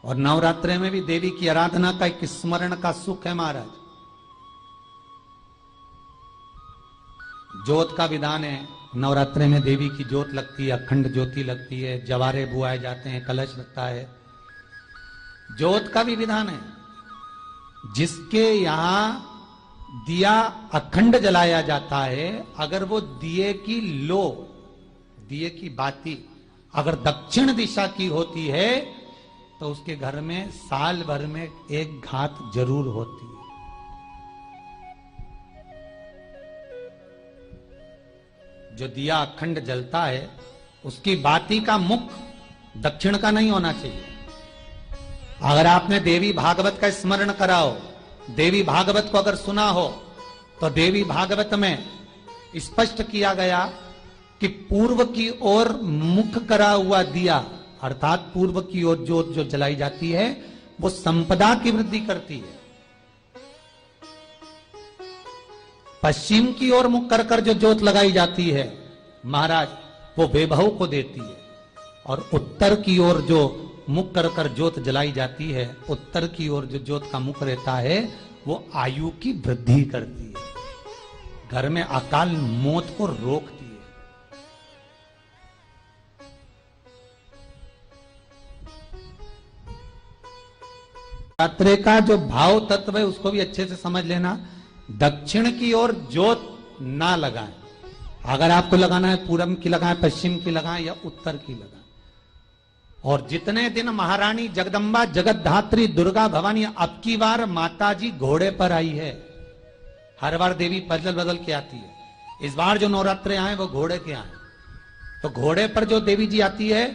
और नवरात्रि में भी देवी की आराधना का एक स्मरण का सुख है महाराज। ज्योत का विधान है, नवरात्रि में देवी की ज्योत लगती है, अखंड ज्योति लगती है, जवारे बुआए जाते हैं, कलश लगता है। ज्योत का भी विधान है। जिसके यहां दिया अखंड जलाया जाता है, अगर वो दिए की लो, दिए की बाती अगर दक्षिण दिशा की होती है तो उसके घर में साल भर में एक घात जरूर होती है। जो दिया अखंड जलता है उसकी बाती का मुख दक्षिण का नहीं होना चाहिए। अगर आपने देवी भागवत का स्मरण करा हो, देवी भागवत को अगर सुना हो, तो देवी भागवत में स्पष्ट किया गया कि पूर्व की ओर मुख करा हुआ दिया, अर्थात पूर्व की ओर ज्योत जो जलाई जाती है वो संपदा की वृद्धि करती है। पश्चिम की ओर मुख कर कर जो ज्योत लगाई जाती है महाराज, वो वैभव को देती है। और उत्तर की ओर जो मुख कर कर ज्योत जलाई जाती है, उत्तर की ओर जो ज्योत का मुख रहता है वो आयु की वृद्धि करती है, घर में अकाल मौत को रोकती है। नवरात्रि का जो भाव तत्व है उसको भी अच्छे से समझ लेना। दक्षिण की ओर ज्योत ना लगाएं। अगर आपको लगाना है पूरब की लगाएं, पश्चिम की लगाएं या उत्तर की लगाएं। और जितने दिन महारानी जगदम्बा जगतधात्री दुर्गा भवानी, अब की बार माताजी घोड़े पर आई है। हर बार देवी बदल बदल के आती है, इस बार जो नवरात्रे आए वो घोड़े के आए। तो घोड़े पर जो देवी जी आती है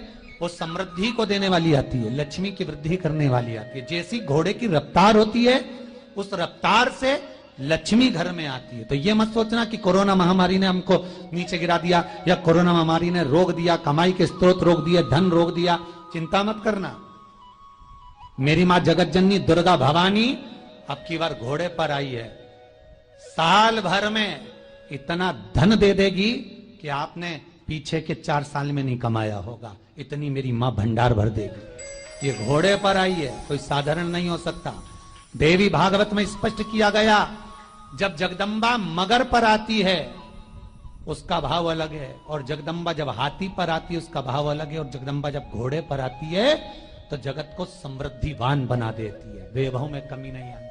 वो समृद्धि को देने वाली आती है, लक्ष्मी की वृद्धि करने वाली आती है। जैसी घोड़े की रफ्तार होती है उस रफ्तार से लक्ष्मी घर में आती है। तो ये मत सोचना कि कोरोना महामारी ने हमको नीचे गिरा दिया या कोरोना महामारी ने रोक दिया, कमाई के स्रोत रोक दिए, धन रोक दिया। चिंता मत करना। मेरी मां जगत जननी दुर्गा भवानी अब की बार घोड़े पर आई है। साल भर में इतना धन दे देगी कि आपने पीछे के 4 साल में नहीं कमाया होगा, इतनी मेरी मां भंडार भर देगी। ये घोड़े पर आई है, कोई साधारण नहीं हो सकता। देवी भागवत में स्पष्ट किया गया, जब जगदम्बा मगर पर आती है उसका भाव अलग है, और जगदम्बा जब हाथी पर आती है उसका भाव अलग है, और जगदम्बा जब घोड़े पर आती है तो जगत को समृद्धिवान बना देती है, वैभव में कमी नहीं आती।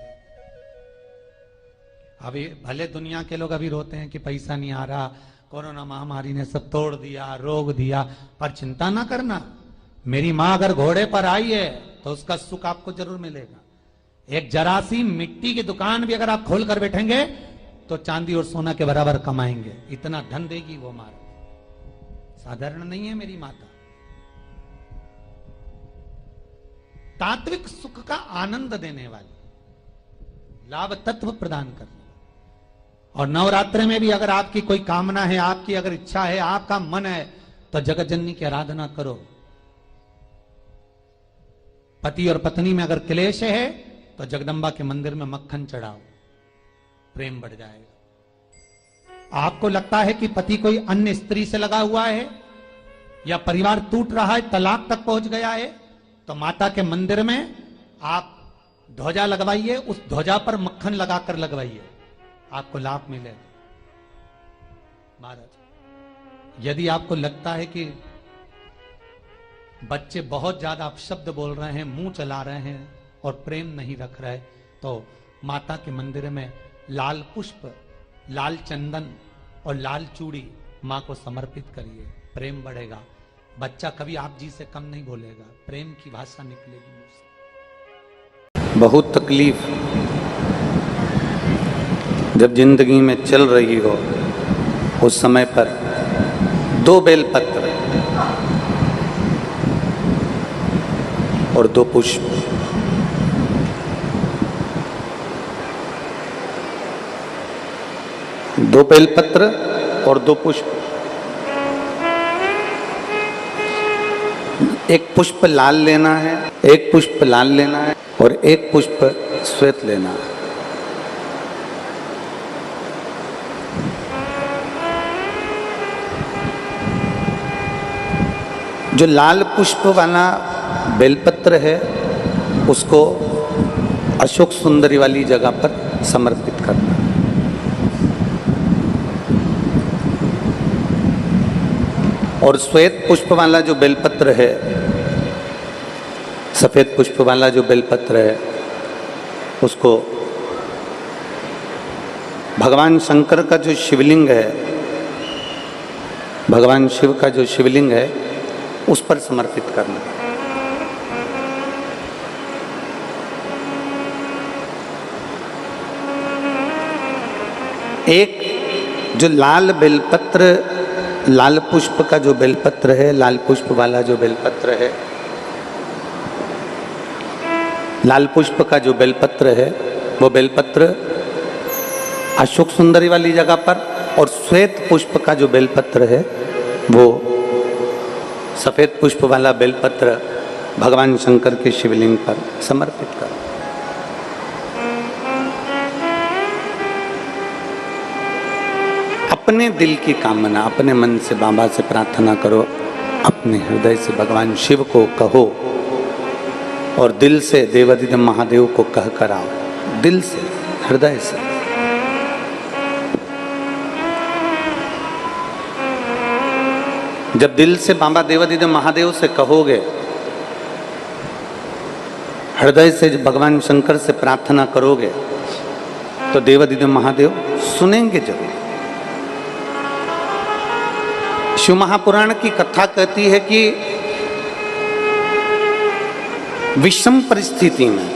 अभी भले दुनिया के लोग अभी रोते हैं कि पैसा नहीं आ रहा, कोरोना महामारी ने सब तोड़ दिया, रोक दिया, पर चिंता ना करना। मेरी मां अगर घोड़े पर आई है तो उसका सुख आपको जरूर मिलेगा। एक जरा सी मिट्टी की दुकान भी अगर आप खोल कर बैठेंगे तो चांदी और सोना के बराबर कमाएंगे, इतना धन देगी वो मारा। साधारण नहीं है मेरी माता। तात्विक सुख का आनंद देने वाली, लाभ तत्व प्रदान करने। और नवरात्रि में भी अगर आपकी कोई कामना है, आपकी अगर इच्छा है, आपका मन है, तो जगत जननी की आराधना करो। पति और पत्नी में अगर क्लेश है तो जगदम्बा के मंदिर में मक्खन चढ़ाओ, प्रेम बढ़ जाएगा। आपको लगता है कि पति कोई अन्य स्त्री से लगा हुआ है या परिवार टूट रहा है, तलाक तक पहुंच गया है, तो माता के मंदिर में आप ध्वजा लगवाइए, उस ध्वजा पर मक्खन लगाकर लगवाइए, आपको लाभ मिलेगा। महाराज, यदि आपको लगता है कि बच्चे बहुत ज्यादा अपशब्द बोल रहे हैं, मुंह चला रहे हैं और प्रेम नहीं रख रहे, तो माता के मंदिर में लाल पुष्प, लाल चंदन और लाल चूड़ी मां को समर्पित करिए, प्रेम बढ़ेगा। बच्चा कभी आप जी से कम नहीं बोलेगा, प्रेम की भाषा निकलेगी मुझसे। बहुत तकलीफ जब जिंदगी में चल रही हो उस समय पर 2 बेलपत्र और 2 पुष्प, दो बेलपत्र और 2 पुष्प, एक पुष्प लाल लेना है, एक पुष्प लाल लेना है और एक पुष्प श्वेत लेना है। जो लाल पुष्प वाला बेलपत्र है उसको अशोक सुंदरी वाली जगह पर समर्पित करना। और श्वेत पुष्प वाला जो बेलपत्र है, सफेद पुष्प वाला जो बेलपत्र है, उसको भगवान शंकर का जो शिवलिंग है, भगवान शिव का जो शिवलिंग है, उस पर समर्पित करना। एक जो लाल बेलपत्र, लाल पुष्प का जो बेलपत्र है, लाल पुष्प वाला जो बेलपत्र है, लाल पुष्प का जो बेलपत्र है, वो बेलपत्र अशोक सुंदरी वाली जगह पर, और श्वेत पुष्प का जो बेलपत्र है वो सफेद पुष्प वाला बेलपत्र भगवान शंकर के शिवलिंग पर समर्पित कर। अपने दिल की कामना अपने मन से बाबा से प्रार्थना करो, अपने हृदय से भगवान शिव को कहो और दिल से देवाधिदेव महादेव को कह कर आओ, दिल से, हृदय से। जब दिल से बाबा देवाधिदेव महादेव से कहोगे, हृदय से भगवान शंकर से प्रार्थना करोगे, तो देवाधिदेव महादेव सुनेंगे जरूर। शिव महापुराण की कथा कहती है कि विषम परिस्थिति में,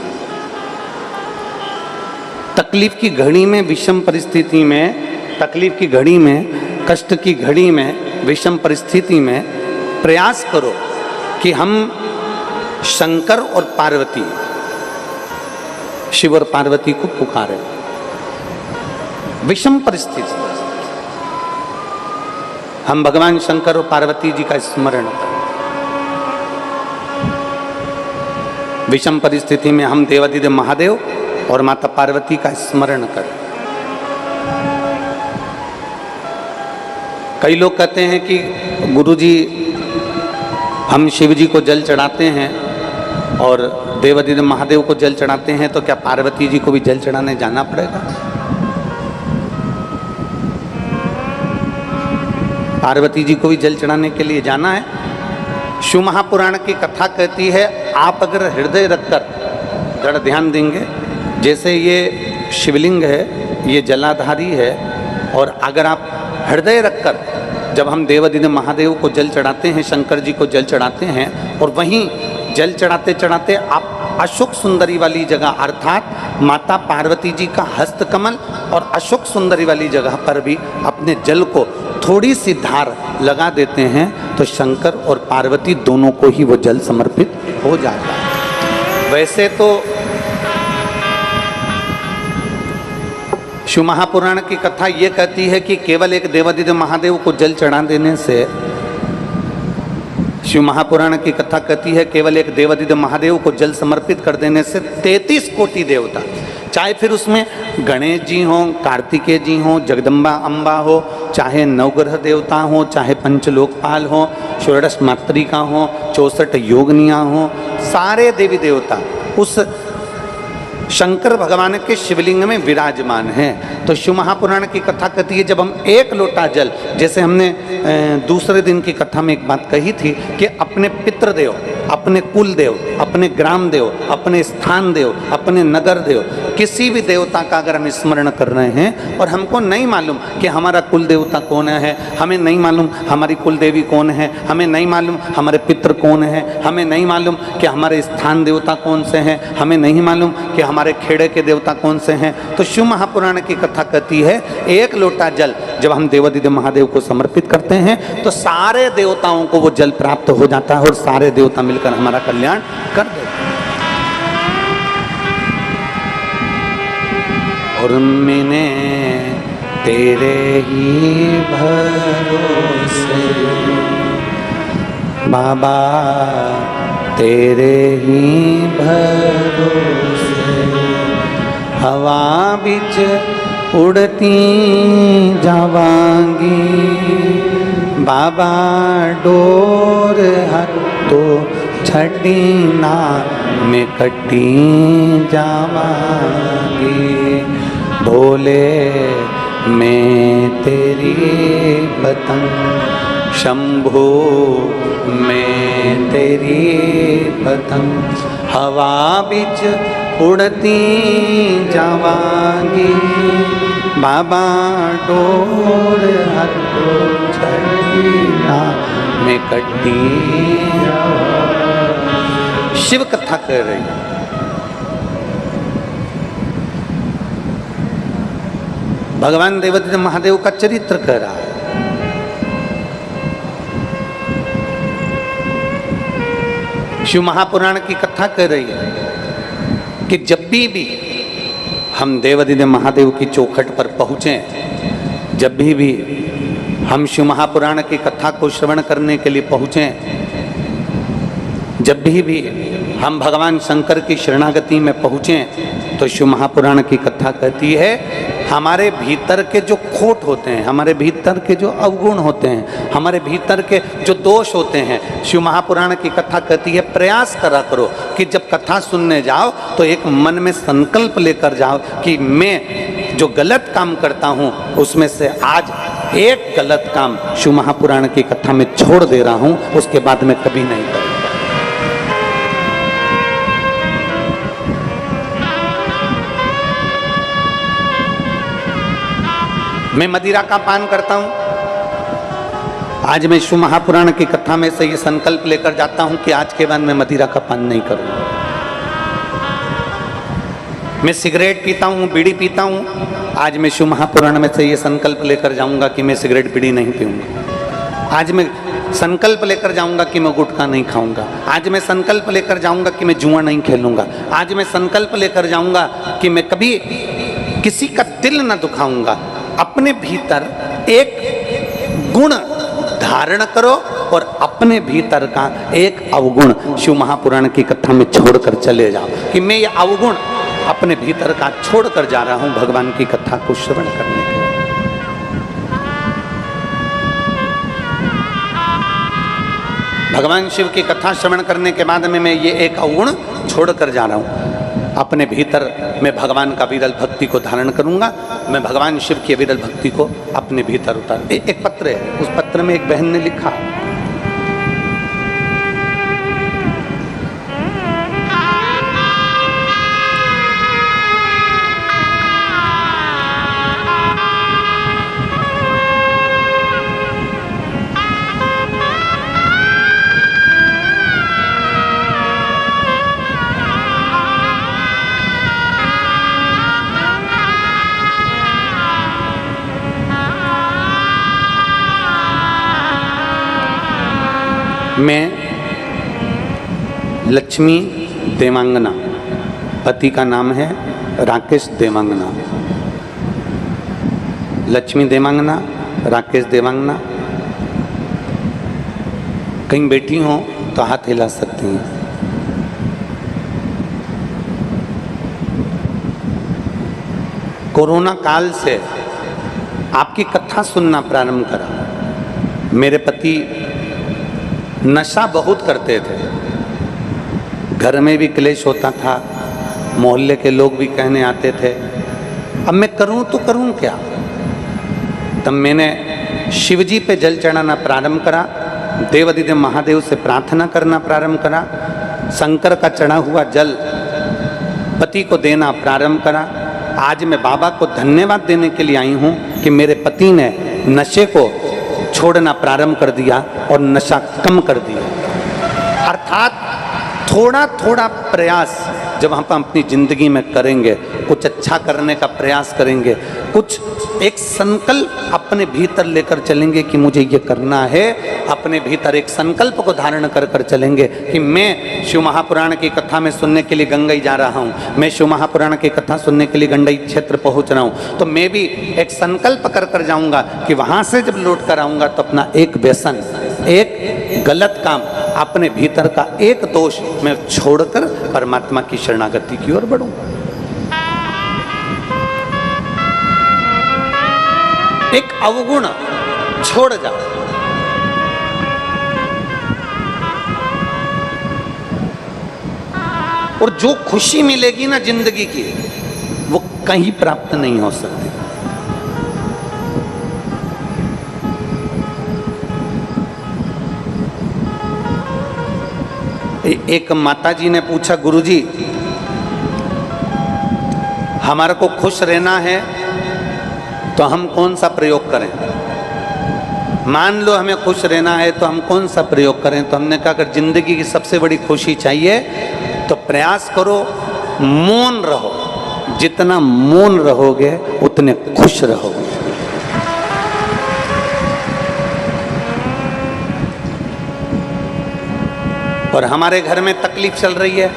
तकलीफ की घड़ी में, विषम परिस्थिति में, तकलीफ की घड़ी में, कष्ट की घड़ी में, विषम परिस्थिति में प्रयास करो कि हम शंकर और पार्वती, शिव और पार्वती को पुकारें। विषम परिस्थिति हम भगवान शंकर और पार्वती जी का स्मरण करें। विषम परिस्थिति में हम देवाधिदेव महादेव और माता पार्वती का स्मरण करें। कई लोग कहते हैं कि गुरुजी हम शिव जी को जल चढ़ाते हैं और देवाधिदेव महादेव को जल चढ़ाते हैं, तो क्या पार्वती जी को भी जल चढ़ाने जाना पड़ेगा? पार्वती जी को भी जल चढ़ाने के लिए जाना है? शिव महापुराण की कथा कहती है, आप अगर हृदय रखकर जड़ ध्यान देंगे, जैसे ये शिवलिंग है, ये जलाधारी है, और अगर आप हृदय रखकर, जब हम देवाधिदेव महादेव को जल चढ़ाते हैं, शंकर जी को जल चढ़ाते हैं, और वहीं जल चढ़ाते चढ़ाते आप अशोक सुंदरी वाली जगह अर्थात माता पार्वती जी का हस्तकमल और अशोक सुंदरी वाली जगह पर भी अपने जल को थोड़ी सी धार लगा देते हैं, तो शंकर और पार्वती दोनों को ही वो जल समर्पित हो जाता है। वैसे तो शिव महापुराण की कथा ये कहती है कि केवल एक देवाधिदेव महादेव को जल चढ़ा देने से, शिव महापुराण की कथा कहती है केवल एक देवाधिदेव महादेव को जल समर्पित कर देने से 33 कोटि देवता, चाहे फिर उसमें गणेश जी हों, कार्तिकेय जी हों, जगदम्बा अम्बा हो, चाहे नवग्रह देवता हों, चाहे पंचलोकपाल हों, षोडश मातृका हों, 64 योगनियाँ हों, सारे देवी देवता उस शंकर भगवान के शिवलिंग में विराजमान हैं। तो शिव महापुराण की कथा कहती है, जब हम एक लोटा जल, जैसे हमने दूसरे दिन की कथा में एक बात कही थी कि अपने पितृदेव, अपने कुल देव, अपने ग्राम देव, अपने स्थान देव, अपने नगर देव, किसी भी देवता का अगर हम स्मरण कर रहे हैं और हमको नहीं मालूम कि हमारा कुल देवता कौन है, हमें नहीं मालूम हमारी कुल देवी कौन है, हमें नहीं मालूम हमारे पितृ कौन है, हमें नहीं मालूम कि हमारे स्थान देवता कौन से हैं, हमें नहीं मालूम कि हमारे खेड़े के देवता कौन से हैं, तो शिव महापुराण की कथा कहती है एक लोटा जल जब हम देवाधिदेव महादेव को समर्पित करते हैं तो सारे देवताओं को वो जल प्राप्त हो जाता है और सारे देवता मिलकर हमारा कल्याण कर देते हैं। और मैंने तेरे ही भरोसे बाबा, तेरे ही भरोसे हवा बिच उड़ती जावांगी, बाबा डोर हत्तो छटी ना में कटी जावांगी। भोले मैं तेरी पतंग, शंभू मैं तेरी पतंग, हवा बिच उड़ती जावांगी। बाबा डोर हटो छटी ना में कटी। शिव कथा कर रही है। भगवान देवादिदेव महादेव का चरित्र कर रहा है। शिव महापुराण की कथा कर रही है कि जब भी हम देवादिदेव महादेव की चौखट पर पहुंचे, जब भी हम शिव महापुराण की कथा को श्रवण करने के लिए पहुंचे, जब भी हम भगवान शंकर की शरणागति में पहुंचे, तो शिव महापुराण की कथा कहती है हमारे भीतर के जो खोट होते हैं, हमारे भीतर के जो अवगुण होते हैं, हमारे भीतर के जो दोष होते हैं, शिव महापुराण की कथा कहती है प्रयास करा करो कि जब कथा सुनने जाओ तो एक मन में संकल्प लेकर जाओ कि मैं जो गलत काम करता हूँ उसमें से आज एक गलत काम शिव महापुराण की कथा में छोड़ दे रहा हूँ, उसके बाद में कभी नहीं करूँगा। मैं मदिरा का पान करता हूं, आज मैं शिव महापुराण की कथा में से ये संकल्प लेकर जाता हूं कि आज के बाद मैं मदिरा का पान नहीं करूंगा। मैं सिगरेट पीता हूं, बीड़ी पीता हूं, आज मैं शिव महापुराण में से ये संकल्प लेकर जाऊंगा कि मैं सिगरेट बीड़ी नहीं पीऊंगा। आज मैं संकल्प लेकर जाऊंगा कि मैं गुटखा नहीं खाऊंगा। आज मैं संकल्प लेकर जाऊंगा कि मैं जुआ नहीं खेलूंगा। आज मैं संकल्प लेकर जाऊंगा कि मैं कभी किसी का दिल न दुखाऊंगा। अपने भीतर एक गुण धारण करो और अपने भीतर का एक अवगुण शिव महापुराण की कथा में छोड़कर चले जाओ कि मैं ये अवगुण अपने भीतर का छोड़कर जा रहा हूं भगवान की कथा को श्रवण करने के लिए। भगवान शिव की कथा श्रवण करने के बाद में मैं ये एक अवगुण छोड़कर जा रहा हूं। अपने भीतर मैं भगवान का विरल भक्ति को धारण करूंगा। मैं भगवान शिव की विरल भक्ति को अपने भीतर उतार। एक पत्र है, उस पत्र में एक बहन ने लिखा, मैं लक्ष्मी देवांगना, पति का नाम है राकेश देवांगना, लक्ष्मी देवांगना, राकेश देवांगना। कहीं बैठी हो तो हाथ हिला सकती हैं। कोरोना काल से आपकी कथा सुनना प्रारंभ करा। मेरे पति नशा बहुत करते थे, घर में भी क्लेश होता था, मोहल्ले के लोग भी कहने आते थे। अब मैं करूं तो करूं क्या? तब मैंने शिवजी पे जल चढ़ाना प्रारंभ करा, देवादिदेव महादेव से प्रार्थना करना प्रारंभ करा, शंकर का चढ़ा हुआ जल पति को देना प्रारंभ करा। आज मैं बाबा को धन्यवाद देने के लिए आई हूं कि मेरे पति ने नशे को छोड़ना प्रारंभ कर दिया और नशा कम कर दिया। अर्थात थोड़ा थोड़ा प्रयास जब हम अपनी जिंदगी में करेंगे, कुछ अच्छा करने का प्रयास करेंगे, कुछ एक संकल्प अपने भीतर लेकर चलेंगे कि मुझे ये करना है, अपने भीतर एक संकल्प को धारण कर कर चलेंगे कि मैं शिव महापुराण की कथा में सुनने के लिए गंगई जा रहा हूँ, मैं शिव महापुराण की कथा सुनने के लिए गंडई क्षेत्र पहुँच रहा हूँ, तो मैं भी एक संकल्प कर कर जाऊँगा कि वहाँ से जब लौट कर आऊँगा तो अपना एक व्यसन, एक गलत काम, अपने भीतर का एक दोष मैं छोड़कर परमात्मा की शरणागति की ओर बढ़ूंगा। एक अवगुण छोड़ जाओ। और जो खुशी मिलेगी ना जिंदगी की, वो कहीं प्राप्त नहीं हो सकती। एक माताजी ने पूछा, गुरुजी हमारे को खुश रहना है तो हम कौन सा प्रयोग करें? मान लो हमें खुश रहना है तो हम कौन सा प्रयोग करें? तो हमने कहा अगर जिंदगी की सबसे बड़ी खुशी चाहिए तो प्रयास करो, मौन रहो। जितना मौन रहोगे उतने खुश रहोगे। और हमारे घर में तकलीफ चल रही है,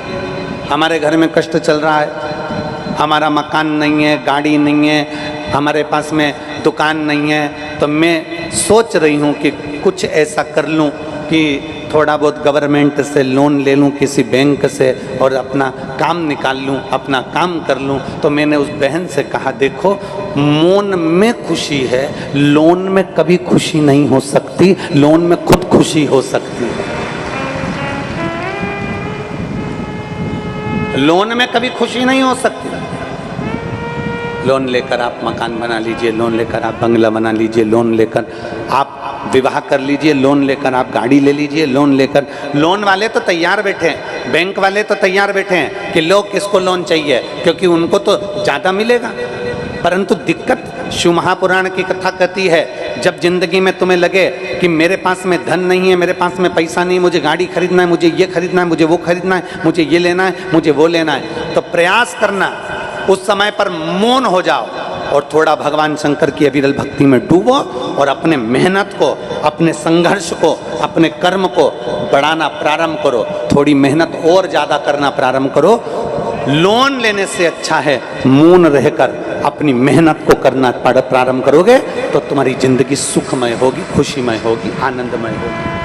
हमारे घर में कष्ट चल रहा है, हमारा मकान नहीं है, गाड़ी नहीं है, हमारे पास में दुकान नहीं है, तो मैं सोच रही हूँ कि कुछ ऐसा कर लूँ कि थोड़ा बहुत गवर्नमेंट से लोन ले लूँ, किसी बैंक से, और अपना काम निकाल लूँ, अपना काम कर लूँ। तो मैंने उस बहन से कहा, देखो मौन में खुशी है, लोन में कभी खुशी नहीं हो सकती, लोन में खुद खुशी हो सकती है। लोन में कभी खुशी नहीं हो सकती। लोन लेकर आप मकान बना लीजिए, लोन लेकर आप बंगला बना लीजिए, लोन लेकर आप विवाह कर लीजिए, लोन लेकर आप गाड़ी ले लीजिए, लोन लेकर, लोन वाले तो तैयार बैठे हैं, बैंक वाले तो तैयार बैठे हैं कि लोग किसको लोन चाहिए, क्योंकि उनको तो ज़्यादा मिलेगा। परंतु दिक्कत, शिव महापुराण की कथा कहती है, जब जिंदगी में तुम्हें लगे कि मेरे पास में धन नहीं है, मेरे पास में पैसा नहीं, मुझे गाड़ी खरीदना है, मुझे ये खरीदना है, मुझे वो खरीदना है, मुझे ये लेना है, मुझे वो लेना है, तो प्रयास करना उस समय पर मौन हो जाओ और थोड़ा भगवान शंकर की अविरल भक्ति में डूबो और अपने मेहनत को, अपने संघर्ष को, अपने कर्म को बढ़ाना प्रारंभ करो। थोड़ी मेहनत और ज़्यादा करना प्रारंभ करो। लोन लेने से अच्छा है मौन रहकर अपनी मेहनत को करना प्रारंभ करोगे तो तुम्हारी जिंदगी सुखमय होगी, खुशीमय होगी, आनंदमय होगी।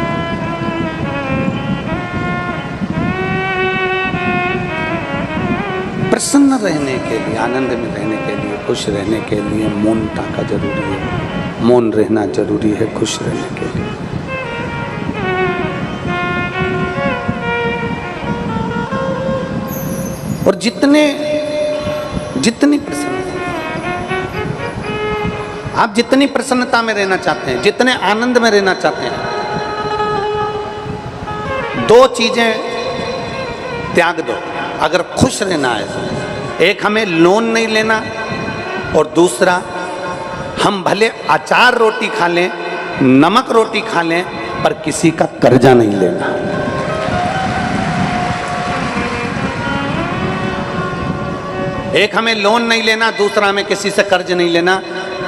प्रसन्न रहने के लिए, आनंद में रहने के लिए, खुश रहने के लिए मौनता का जरूरी है, मौन रहना जरूरी है खुश रहने के लिए। और जितनी प्रसन्नता, आप जितनी प्रसन्नता में रहना चाहते हैं, जितने आनंद में रहना चाहते हैं, दो चीजें त्याग दो अगर खुश रहना है। एक, हमें लोन नहीं लेना, और दूसरा, हम भले अचार रोटी खा लें, नमक रोटी खा लें, पर किसी का कर्जा नहीं लेना। एक, हमें लोन नहीं लेना, दूसरा, हमें किसी से कर्ज नहीं लेना,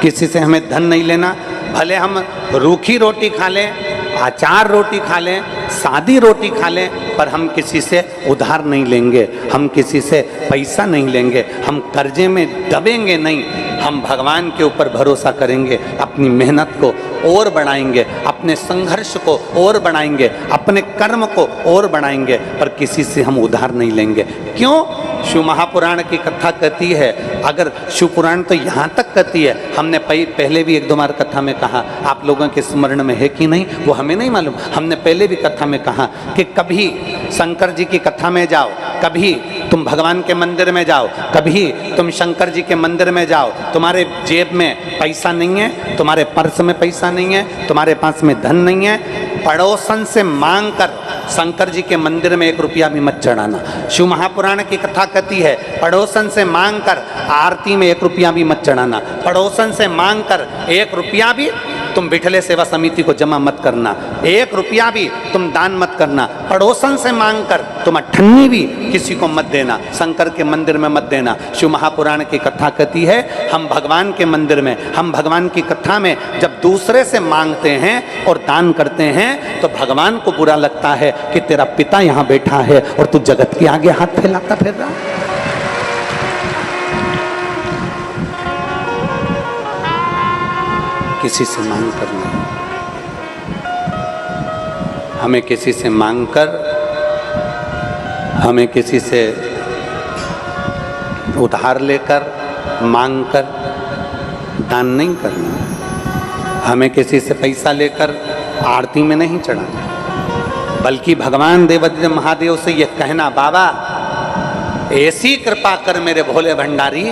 किसी से हमें धन नहीं लेना। भले हम रूखी रोटी खा लें, अचार रोटी खा लें, सादी रोटी खा लें, पर हम किसी से उधार नहीं लेंगे, हम किसी से पैसा नहीं लेंगे, हम कर्जे में दबेंगे नहीं। हम भगवान के ऊपर भरोसा करेंगे, अपनी मेहनत को और बढ़ाएंगे, अपने संघर्ष को और बढ़ाएंगे, अपने कर्म को और बढ़ाएंगे, पर किसी से हम उधार नहीं लेंगे। क्यों? शिव महापुराण की कथा कहती है, अगर शिव पुराण तो यहाँ तक कहती है, हमने पहले भी एक दो बार कथा में कहा, आप लोगों के स्मरण में है कि नहीं वो हमें नहीं मालूम, हमने पहले भी कथा में कहा कि कभी शंकर जी की कथा में जाओ, कभी तुम भगवान के मंदिर में जाओ, कभी तुम शंकर जी के मंदिर में जाओ, तुम्हारे जेब में पैसा नहीं है, तुम्हारे पर्स में पैसा नहीं है, तुम्हारे पास में धन नहीं है, पड़ोसन से मांग कर शंकर जी के मंदिर में 1 रुपया भी मत चढ़ाना। शिव महापुराण की कथा कहती है, पड़ोसन से मांग कर आरती में 1 रुपया भी मत चढ़ाना, पड़ोसन से मांग कर 1 रुपया भी तुम बिठले सेवा समिति को जमा मत करना, 1 रुपया भी तुम दान मत करना, पड़ोसन से मांग कर तुम अठन्नी भी किसी को मत देना, शंकर के मंदिर में मत देना। शिव महापुराण की कथा कहती है, हम भगवान के मंदिर में, हम भगवान की कथा में जब दूसरे से मांगते हैं और दान करते हैं तो भगवान को बुरा लगता है कि तेरा पिता यहाँ बैठा है और तू जगत के आगे हाथ फैलाता फिर रहा। किसी से मांग कर नहीं, हमें किसी से मांग कर, हमें किसी से उधार लेकर, मांग कर दान नहीं करना, हमें किसी से पैसा लेकर आरती में नहीं चढ़ाना, बल्कि भगवान देवाधिदेव महादेव से यह कहना, बाबा ऐसी कृपा कर मेरे भोले भंडारी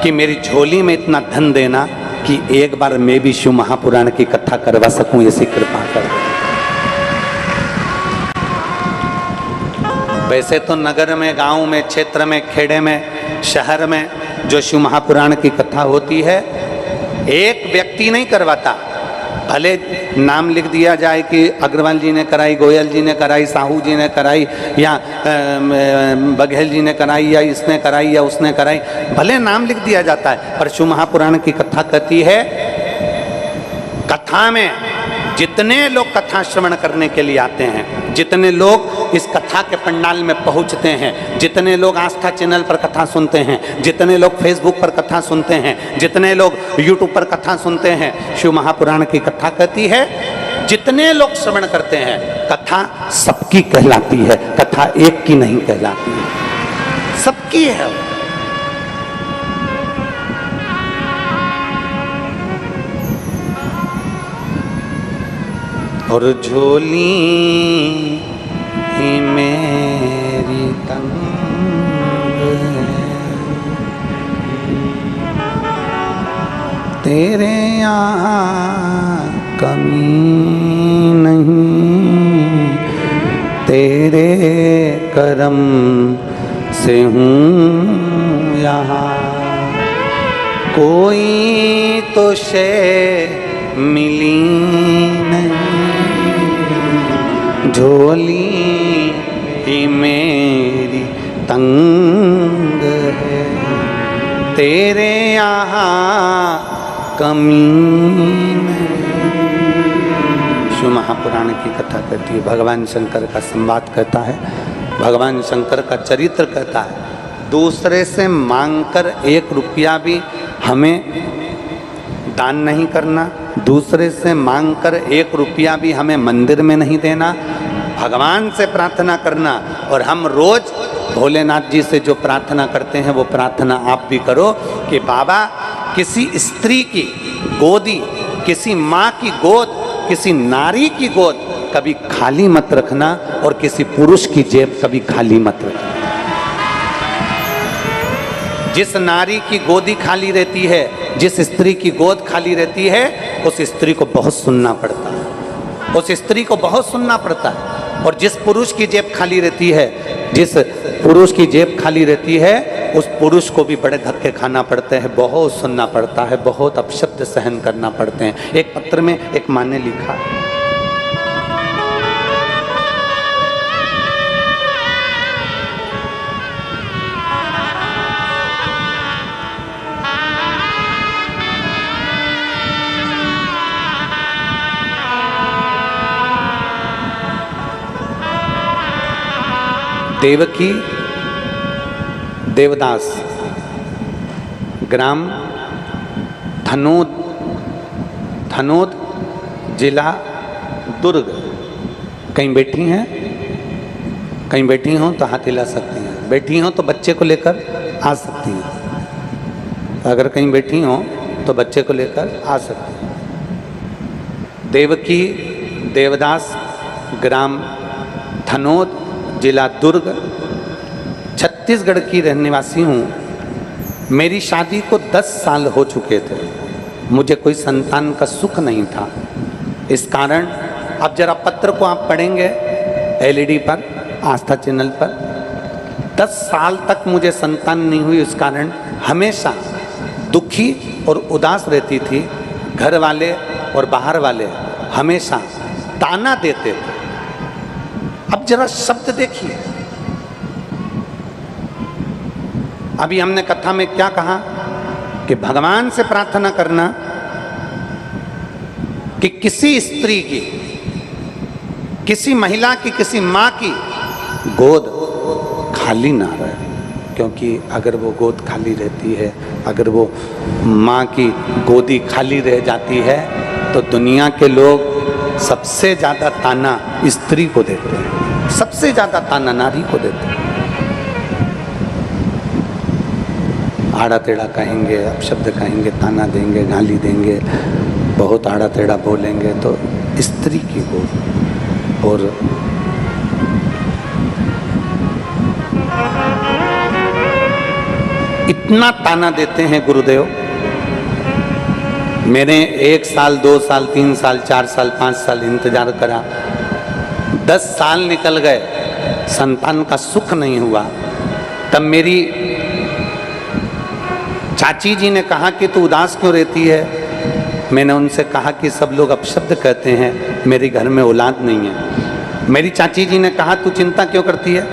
कि मेरी झोली में इतना धन देना कि एक बार मैं भी शिव महापुराण की कथा करवा सकूं, ऐसी कृपा कर। वैसे तो नगर में, गांव में, क्षेत्र में, खेड़े में, शहर में जो शिव महापुराण की कथा होती है, एक व्यक्ति नहीं करवाता। भले नाम लिख दिया जाए कि अग्रवाल जी ने कराई, गोयल जी ने कराई, साहू जी ने कराई, या बघेल जी ने कराई, या इसने कराई या उसने कराई, भले नाम लिख दिया जाता है, पर शिव महापुराण की कथा कहती है, कथा में जितने लोग कथा श्रवण करने के लिए आते हैं, जितने लोग इस कथा के पंडाल में पहुंचते हैं, जितने लोग आस्था चैनल पर कथा सुनते हैं, जितने लोग फेसबुक पर कथा सुनते हैं, जितने लोग यूट्यूब पर कथा सुनते हैं, शिव महापुराण की कथा कहती है, जितने लोग श्रवण करते हैं, कथा सबकी कहलाती है, कथा एक की नहीं कहलाती है, सबकी है। और झोली ही मेरी तंग है, तेरे यहाँ कमी नहीं, तेरे करम से हूँ यहाँ, कोई तो शे मिली नहीं, झोली ही मेरी तंग है, तेरे यहाँ कमी नहीं। शिव महापुराण की कथा कहती है, भगवान शंकर का संवाद कहता है, भगवान शंकर का चरित्र कहता है, दूसरे से मांगकर 1 रुपया भी हमें दान नहीं करना, दूसरे से मांगकर 1 रुपया भी हमें मंदिर में नहीं देना, भगवान से प्रार्थना करना। और हम रोज भोलेनाथ जी से जो प्रार्थना करते हैं वो प्रार्थना आप भी करो कि बाबा किसी स्त्री की गोदी, किसी माँ की गोद, किसी नारी की गोद कभी खाली मत रखना, और किसी पुरुष की जेब कभी खाली मत रखना। जिस नारी की गोदी खाली रहती है, जिस स्त्री की गोद खाली रहती है, उस स्त्री को बहुत सुनना पड़ता है, उस स्त्री को बहुत सुनना पड़ता है। और जिस पुरुष की जेब खाली रहती है, जिस पुरुष की जेब खाली रहती है, उस पुरुष को भी बड़े धक्के खाना पड़ते हैं, बहुत सुनना पड़ता है, बहुत अपशब्द सहन करना पड़ते हैं। एक पत्र में एक माँ ने लिखा, देवकी देवदास, ग्राम धनोद जिला दुर्ग। कहीं बैठी हैं, कहीं बैठी हों तो हाथ हिला सकती हैं, बैठी हों तो बच्चे को लेकर आ सकती हैं, अगर कहीं बैठी हों तो बच्चे को लेकर आ सकती हैं। देवकी देवदास, ग्राम धनोद, जिला दुर्ग, छत्तीसगढ़ की रहने वासी हूँ। मेरी शादी को 10 साल हो चुके थे, मुझे कोई संतान का सुख नहीं था। इस कारण अब जरा पत्र को आप पढ़ेंगे LED पर, आस्था चैनल पर, 10 साल तक मुझे संतान नहीं हुई। इस कारण हमेशा दुखी और उदास रहती थी। घर वाले और बाहर वाले हमेशा ताना देते थे। अब जरा शब्द देखिए, अभी हमने कथा में क्या कहा कि भगवान से प्रार्थना करना कि किसी स्त्री की, किसी महिला की, किसी माँ की गोद खाली ना रहे, क्योंकि अगर वो गोद खाली रहती है, अगर वो माँ की गोदी खाली रह जाती है, तो दुनिया के लोग सबसे ज़्यादा ताना स्त्री को देते हैं, सबसे ज़्यादा ताना नारी को देते हैं। आड़ा टेढ़ा कहेंगे, अपशब्द कहेंगे, ताना देंगे, गाली देंगे, बहुत आड़ा टेढ़ा बोलेंगे, तो स्त्री की गोद। और इतना ताना देते हैं गुरुदेव। मैंने 1 साल 2 साल 3 साल 4 साल 5 साल इंतजार करा, 10 साल निकल गए, संतान का सुख नहीं हुआ। तब मेरी चाची जी ने कहा कि तू उदास क्यों रहती है। मैंने उनसे कहा कि सब लोग अपशब्द कहते हैं, मेरे घर में औलाद नहीं है। मेरी चाची जी ने कहा तू चिंता क्यों करती है।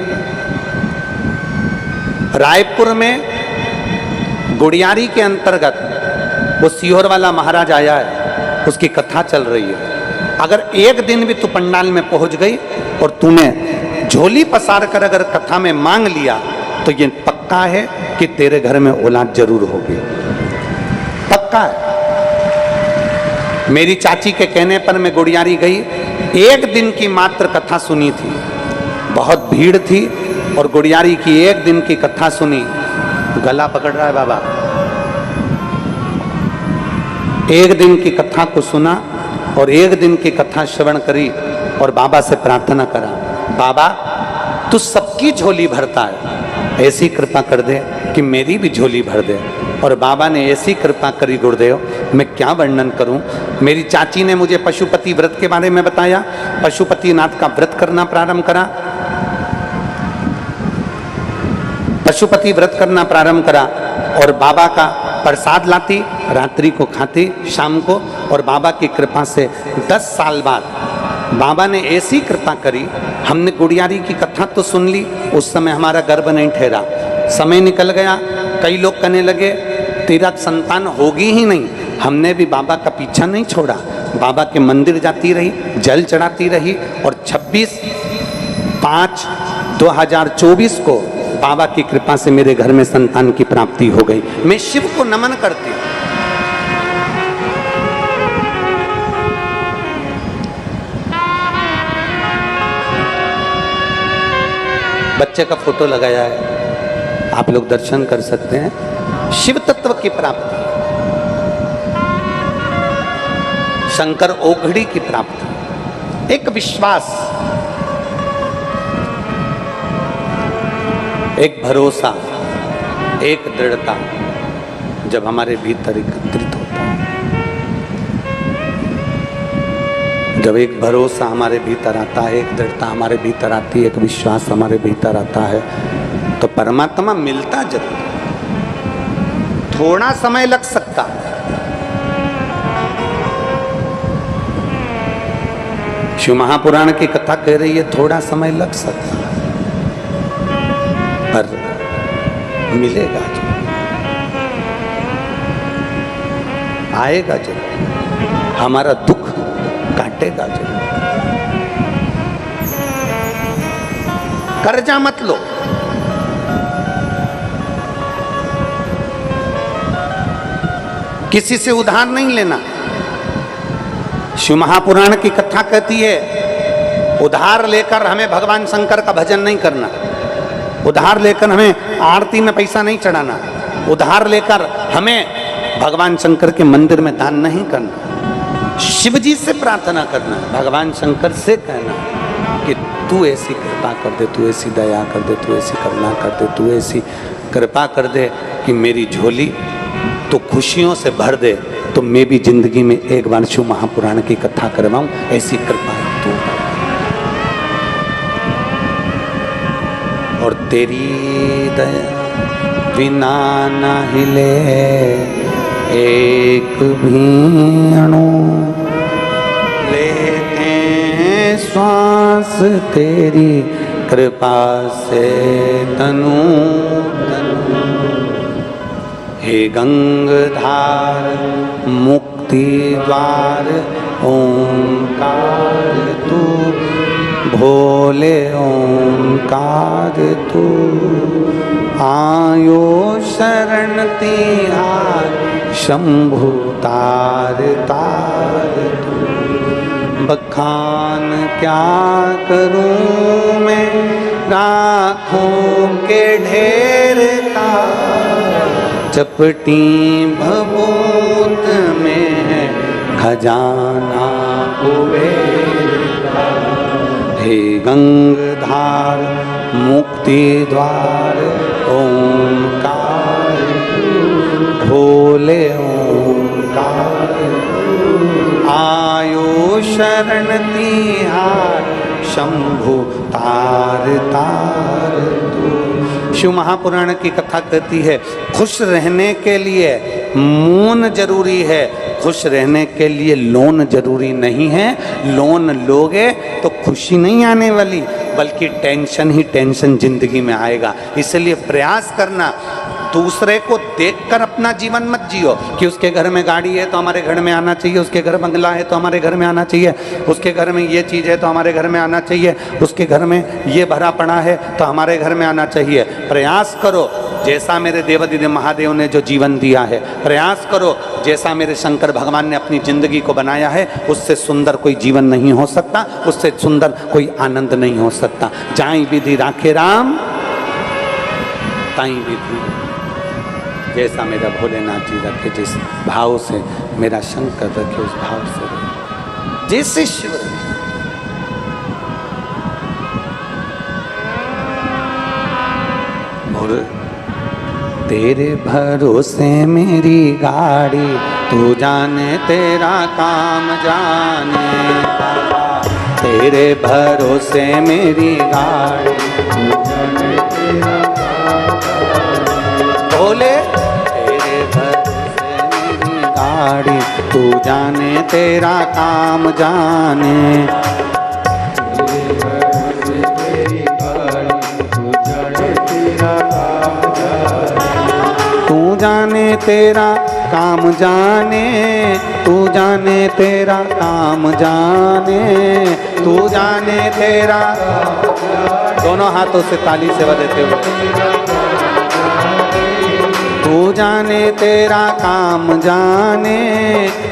रायपुर में गुड़ियारी के अंतर्गत वो सीहोर वाला महाराज आया है, उसकी कथा चल रही है। अगर एक दिन भी तू पंडाल में पहुंच गई और तूने झोली पसार कर अगर कथा में मांग लिया तो ये पक्का है कि तेरे घर में औलाद जरूर होगी, पक्का है। मेरी चाची के कहने पर मैं गुड़ियारी गई, 1 दिन की मात्र कथा सुनी थी, बहुत भीड़ थी और गुड़ियारी की 1 दिन की कथा सुनी। गला पकड़ रहा है बाबा। 1 दिन की कथा को सुना और 1 दिन की कथा श्रवण करी और बाबा से प्रार्थना करा, बाबा तू सबकी झोली भरता है, ऐसी कृपा कर दे कि मेरी भी झोली भर दे। और बाबा ने ऐसी कृपा करी गुरुदेव, मैं क्या वर्णन करूं। मेरी चाची ने मुझे पशुपति व्रत के बारे में बताया, पशुपतिनाथ का व्रत करना प्रारंभ करा, पशुपति व्रत करना प्रारंभ करा और बाबा का प्रसाद लाती, रात्रि को खाती, शाम को। और बाबा की कृपा से 10 साल बाद बाबा ने ऐसी कृपा करी, हमने गुड़ियारी की कथा तो सुन ली, उस समय हमारा गर्भ नहीं ठहरा। समय निकल गया, कई लोग कहने लगे तेरा संतान होगी ही नहीं। हमने भी बाबा का पीछा नहीं छोड़ा, बाबा के मंदिर जाती रही, जल चढ़ाती रही और 26/5/2024 को बाबा की कृपा से मेरे घर में संतान की प्राप्ति हो गई। मैं शिव को नमन करती हूँ। बच्चे का फोटो लगाया है, आप लोग दर्शन कर सकते हैं। शिव तत्व की प्राप्ति, शंकर ओघड़ी की प्राप्ति, एक विश्वास, एक भरोसा, एक दृढ़ता जब हमारे भीतर एकत्रित होता है, जब एक भरोसा हमारे भीतर आता है, एक दृढ़ता हमारे भीतर आती है, एक विश्वास हमारे भीतर आता है, तो परमात्मा मिलता जरूर। थोड़ा समय लग सकता है, शिव महापुराण की कथा कह रही है थोड़ा समय लग सकता है, पर मिलेगा जो, आएगा जो, हमारा दुख काटेगा जो। कर्जा मत लो, किसी से उधार नहीं लेना। शिव महापुराण की कथा कहती है उधार लेकर हमें भगवान शंकर का भजन नहीं करना, उधार लेकर हमें आरती में पैसा नहीं चढ़ाना, उधार लेकर हमें भगवान शंकर के मंदिर में दान नहीं करना। शिव जी से प्रार्थना करना, भगवान शंकर से कहना कि तू ऐसी कृपा कर दे, तू ऐसी दया कर दे, तू ऐसी करुणा कर दे, तू ऐसी कृपा कर दे कि मेरी झोली तो खुशियों से भर दे, तो मैं भी जिंदगी में एक बार शिव महापुराण की कथा करवाऊं, ऐसी कृपा तू कर। और तेरी दया बिना न हिले एक भी अणु, लेते श्वास तेरी कृपा से तनु तनु। हे गंगाधार मुक्ति द्वार ओंकार तू, भोले ओंकार तू। आयो शरण तिहार शंभु तार तार तू। बखान क्या करूं मैं राखों के ढेर का, चपटी भभूत में है खजाना कुबेर का। हे गंगाधार मुक्ति द्वार ओंकार बोले ओंकार, आयो शरण तिहार, शंभु तार तार तू। शिव महापुराण की कथा कहती है खुश रहने के लिए मून जरूरी है, खुश रहने के लिए लोन जरूरी नहीं है। लोन लोगे तो खुशी नहीं आने वाली, बल्कि टेंशन ही टेंशन जिंदगी में आएगा। इसलिए प्रयास करना, दूसरे को देखकर अपना जीवन मत जियो कि उसके घर में गाड़ी है तो हमारे घर में आना चाहिए, उसके घर बंगला है तो हमारे घर में आना चाहिए, उसके घर में ये चीज़ है तो हमारे घर में आना चाहिए, उसके घर में ये भरा पड़ा है तो हमारे घर में आना चाहिए। प्रयास करो जैसा मेरे देवादिदेव महादेव ने जो जीवन दिया है, प्रयास करो जैसा मेरे शंकर भगवान ने अपनी जिंदगी को बनाया है, उससे सुंदर कोई जीवन नहीं हो सकता, उससे सुंदर कोई आनंद नहीं हो सकता। जाई विधि राखे राम, ताई विधि, जैसा मेरा भोलेनाथ जी रखे, जिस भाव से मेरा शंकर रखे उस भाव से रखे, जैसे शिव रखे। तेरे भरोसे मेरी गाड़ी, तू जाने तेरा काम जाने बाबा। तेरे भरोसे मेरी गाड़ी, तू जाने तेरा काम जाने। बोले तेरे भरोसे मेरी गाड़ी, तू जाने तेरा काम जाने। तू जाने तेरा काम जाने, तू जाने तेरा काम जाने, तू जाने तेरा। दोनों हाथों से ताली से बजाते हुए, तू जाने तेरा काम जाने,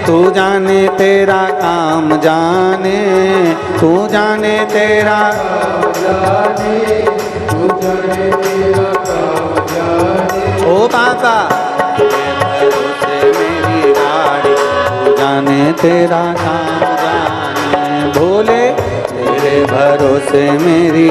तू जाने तेरा काम जाने, तू जाने तेरा जाने, तू जाने तेरा काम जाने। ओ बाबा मेरी गाड़ी, तू जाने तेरा काम जाने। भोले तेरे भरोसे मेरी,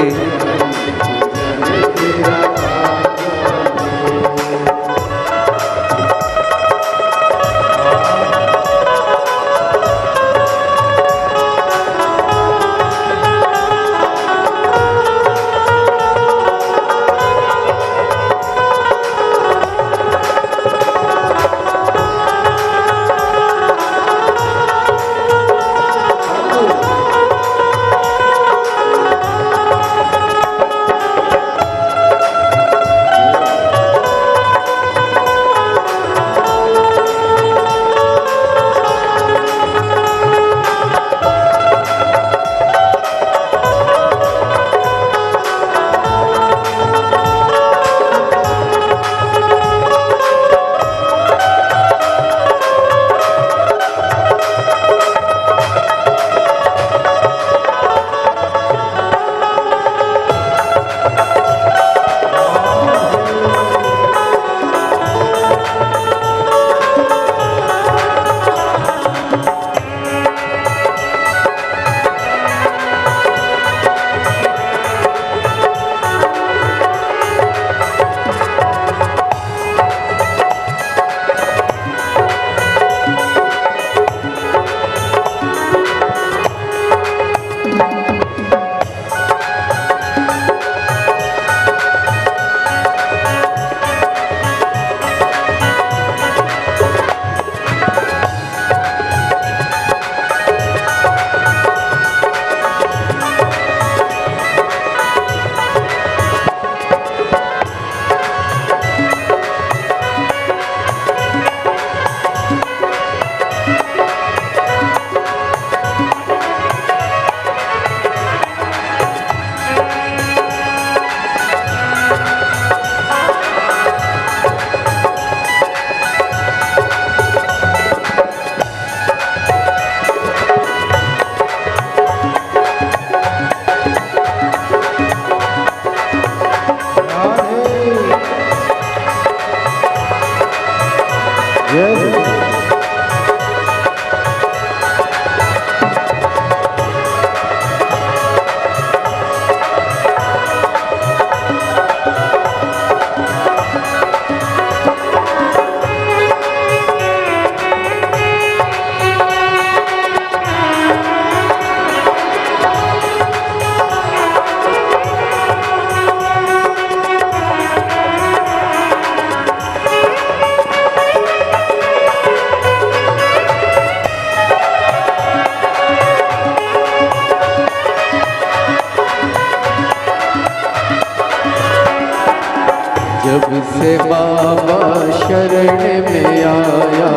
जब से बाबा शरण में आया,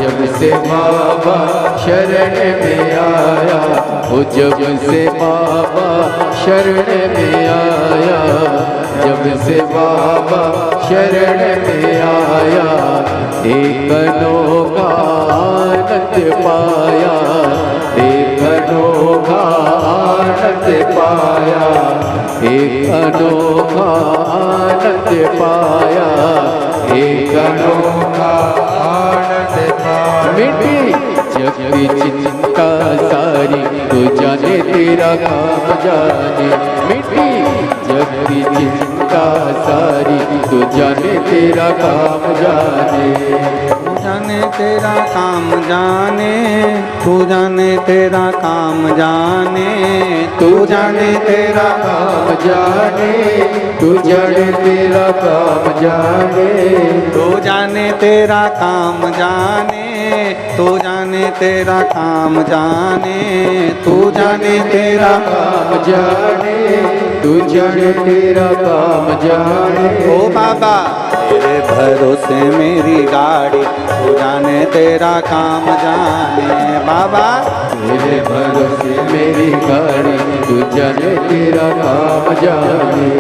जब से बाबा शरण में आया, वो जब से बाबा शरण में आया, जब से बाबा शरण में आया, एक अनोखा आनंद पाया, एक अनोखा आनंद पाया, एक अनोखा आनंद पाया, एक अनोखा आनंद पाया। मिट्टी जग की चिंता सारी तो जाने तेरा काम जाने, मिट्टी जग की चिंता सारी तो जाने तेरा काम जाने, तू जाने तेरा काम जाने, तू जाने तेरा काम जाने, तू जाने तेरा काम जाने, तू जाने तेरा काम जाने, तू जाने तेरा काम जाने, तू जाने तेरा काम जाने, तू जाने तेरा काम जाने, तू जाने तेरा काम जाने। ओ बाबा तेरे भरोसे मेरी गाड़ी, तू जाने तेरा काम जाने, बाबा तेरे भरोसे मेरी गाड़ी, तू जाने तेरा काम जाने।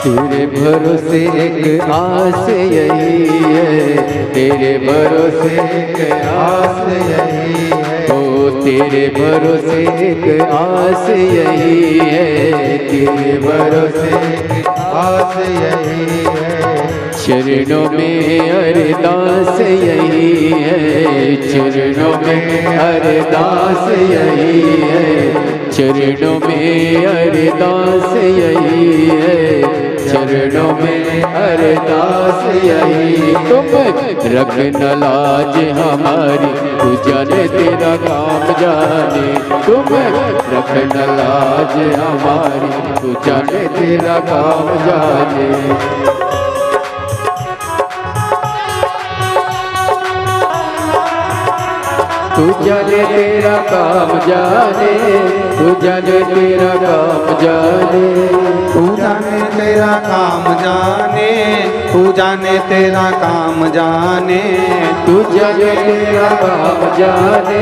तेरे भरोसे एक आस यही है, तेरे भरोसे एक आस यही है, ओ तेरे भरोसे एक आस यही है, तेरे भरोसे एक आस यही है, चरणों में अरदास यही है, चरणों में अरदास यही है, चरणों में अरदास यही है, चरणों में अरदास यही। तुम रखना लाज हमारी, तू जाने तेरा काम जाने, तुम रखना लाज हमारी, तू जाने तेरा काम जाने। तू जाने तेरा काम जाने, तू जाने तेरा काम जाने, तू जाने तेरा काम जाने, तू जाने तेरा काम जाने, तू जाने तेरा काम जाने,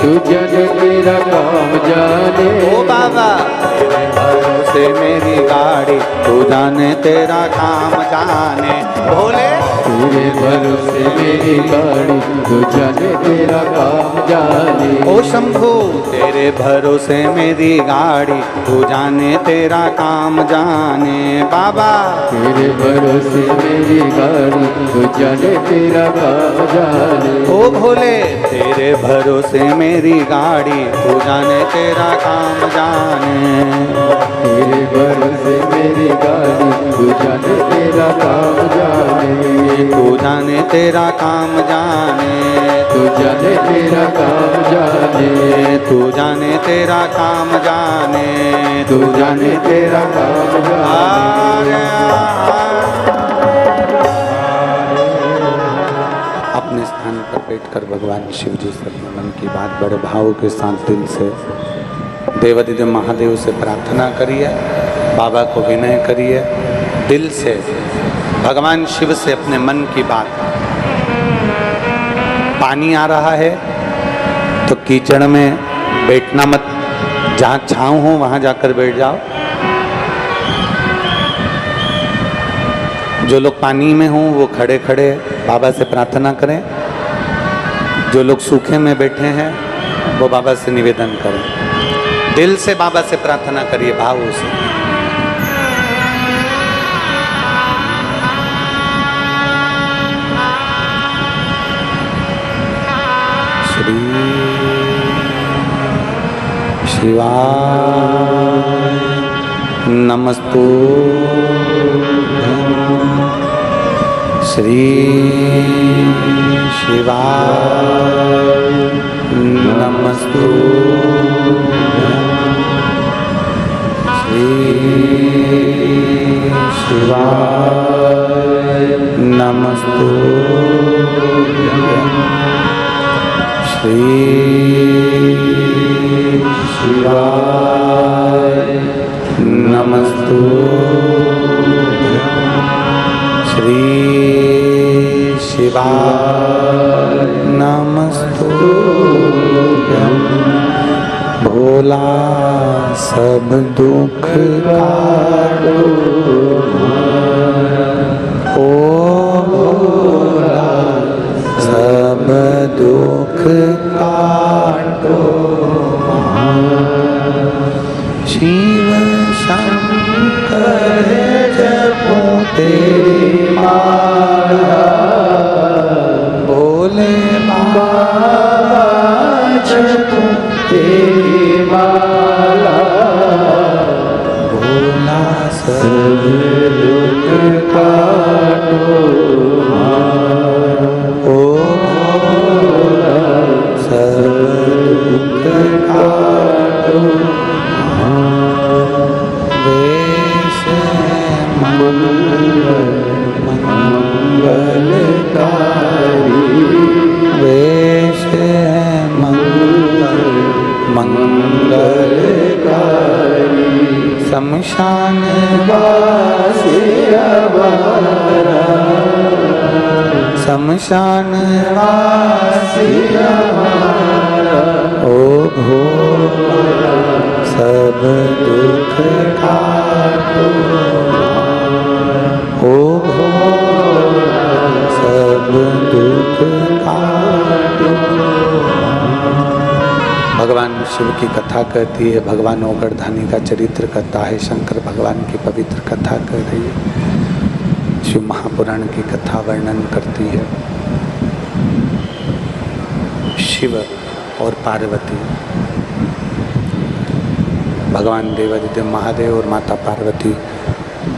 तू जाने तेरा काम जाने। ओ बाबा तेरे भरोसे मेरी गाड़ी, तू जाने तेरा काम जाने, भोले तेरे भरोसे मेरी गाड़ी तू जाने तेरा काम जाने। ओ शंभू तेरे भरोसे मेरी गाड़ी तू जाने तेरा काम जाने। बाबा तेरे भरोसे मेरी गाड़ी तू जाने तेरा काम जाने। ओ भोले तेरे भरोसे मेरी गाड़ी तू जाने तेरा काम जाने। तेरे भरोसे मेरी गाड़ी तू जाने तेरा काम जाने। तू जाने तेरा काम जाने। तू जाने तेरा काम जाने। तू जाने तेरा काम जाने। तू जाने तेरा काम जाने। अपने स्थान पर बैठकर भगवान शिव जी से मन की बात बड़े भाव के साथ दिल से देवादिदेव महादेव से प्रार्थना करिए। बाबा को विनय करिए दिल से। भगवान शिव से अपने मन की बात। पानी आ रहा है तो कीचड़ में बैठना मत, जहाँ छाँव हो वहाँ जाकर बैठ जाओ। जो लोग पानी में हों वो खड़े खड़े बाबा से प्रार्थना करें। जो लोग सूखे में बैठे हैं वो बाबा से निवेदन करें। दिल से बाबा से प्रार्थना करिए भाव से। श्री शिवाय नमस्तुभ्यं। श्री शिवाय नमस्तुभ्यं। श्री शिवाय नमस्तुभ्यं। श्री शिवाय नमस्तुभ्यं। श्री शिवाय नमस्तुभ्यं। भोला सब दुख काटो ओ भोला सब दुख काटो। शिव शंकर जपो तेरी माला। भोले बाबा जपो तेरी माला। भोला सब दुख काटो ओ भोला सब दुख काटो। वेश मंगलकारी। वेश मंगलकारी। शमशान वासी हमारा। शमशान वासी हमारा। ओ भोला सब दुख काटो ओ भोला सब दुख काटो। भगवान शिव की कथा कहती है, भगवान ओगरधानी का चरित्र कहता है, शंकर भगवान की पवित्र कथा कह रही है, शिव महापुराण की कथा वर्णन करती है। शिव और पार्वती, भगवान देवादिदेव महादेव और माता पार्वती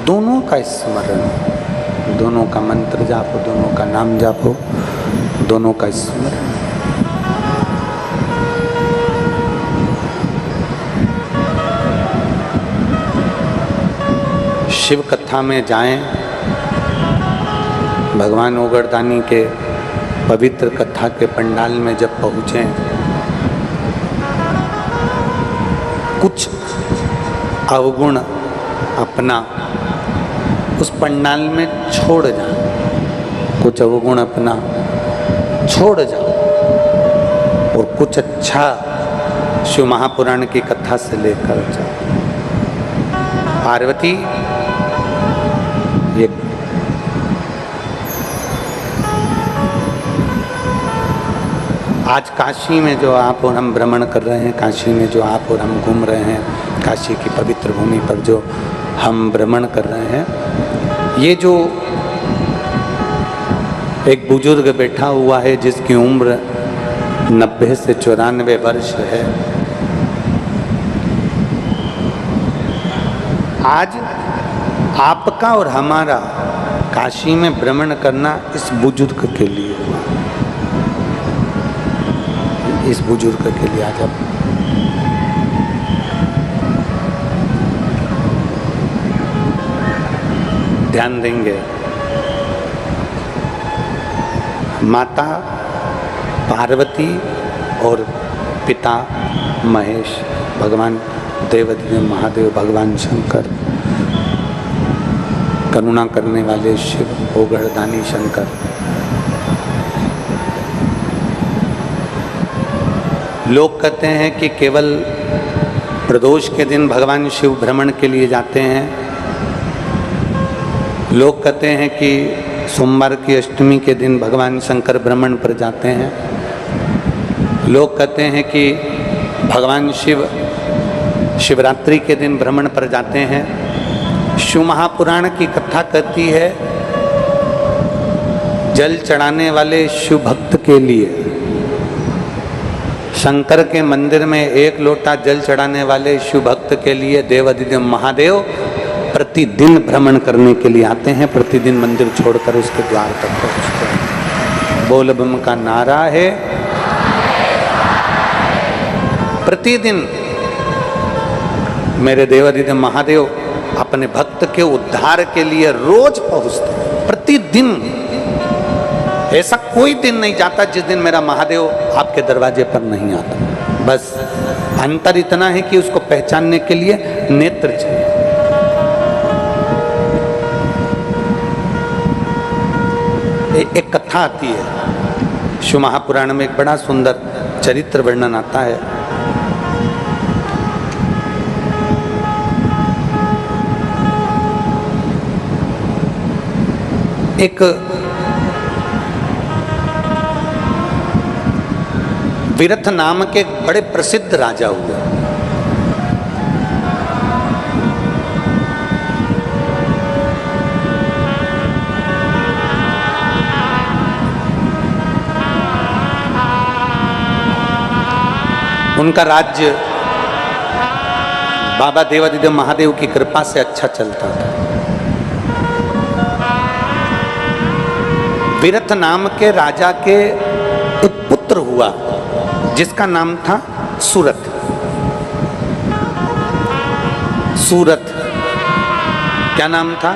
दोनों का स्मरण, दोनों का मंत्र जापो, दोनों का नाम जापो, दोनों का स्मरण। शिव कथा में जाएं, भगवान ओगरदानी के पवित्र कथा के पंडाल में जब पहुँचें, कुछ अवगुण अपना उस पंडाल में छोड़ जाओ, कुछ अवगुण अपना छोड़ जाओ और कुछ अच्छा शिव महापुराण की कथा से लेकर जाओ। पार्वती ये आज काशी में जो आप और हम भ्रमण कर रहे हैं, काशी में जो आप और हम घूम रहे हैं, काशी की पवित्र भूमि पर जो हम भ्रमण कर रहे हैं, ये जो एक बुजुर्ग बैठा हुआ है जिसकी उम्र 90 से 94 वर्ष है, आज आपका और हमारा काशी में भ्रमण करना इस बुजुर्ग के लिए हुआ। इस बुजुर्ग के लिए आज आप ध्यान देंगे। माता पार्वती और पिता महेश, भगवान देवाधिदेव महादेव, भगवान शंकर, करुणा करने वाले शिव, भोगदानी शंकर। लोग कहते हैं कि केवल प्रदोष के दिन भगवान शिव भ्रमण के लिए जाते हैं। लोग कहते हैं कि सोमवार की अष्टमी के दिन भगवान शंकर भ्रमण पर जाते हैं। लोग कहते हैं कि भगवान शिव शिवरात्रि के दिन भ्रमण पर जाते हैं। शिव महापुराण की कथा कहती है, जल चढ़ाने वाले शिव भक्त के लिए, शंकर के मंदिर में एक लोटा जल चढ़ाने वाले शिव भक्त के लिए देवाधिदेव महादेव प्रतिदिन भ्रमण करने के लिए आते हैं। प्रतिदिन मंदिर छोड़कर उसके द्वार तक पहुंचते हैं। बोल बम का नारा है। प्रतिदिन मेरे देवाधिदेव महादेव अपने भक्त के उद्धार के लिए रोज पहुंचते हैं। प्रतिदिन, ऐसा कोई दिन नहीं जाता जिस दिन मेरा महादेव आपके दरवाजे पर नहीं आता। बस अंतर इतना है कि उसको पहचानने के लिए नेत्र चाहिए। एक कथा आती है शिव महापुराण में, एक बड़ा सुंदर चरित्र वर्णन आता है। एक विरथ नाम के बड़े प्रसिद्ध राजा हुए। उनका राज्य बाबा देवाधिदेव महादेव की कृपा से अच्छा चलता था। विरथ नाम के राजा के एक पुत्र हुआ जिसका नाम था सूरत। सूरत क्या नाम था?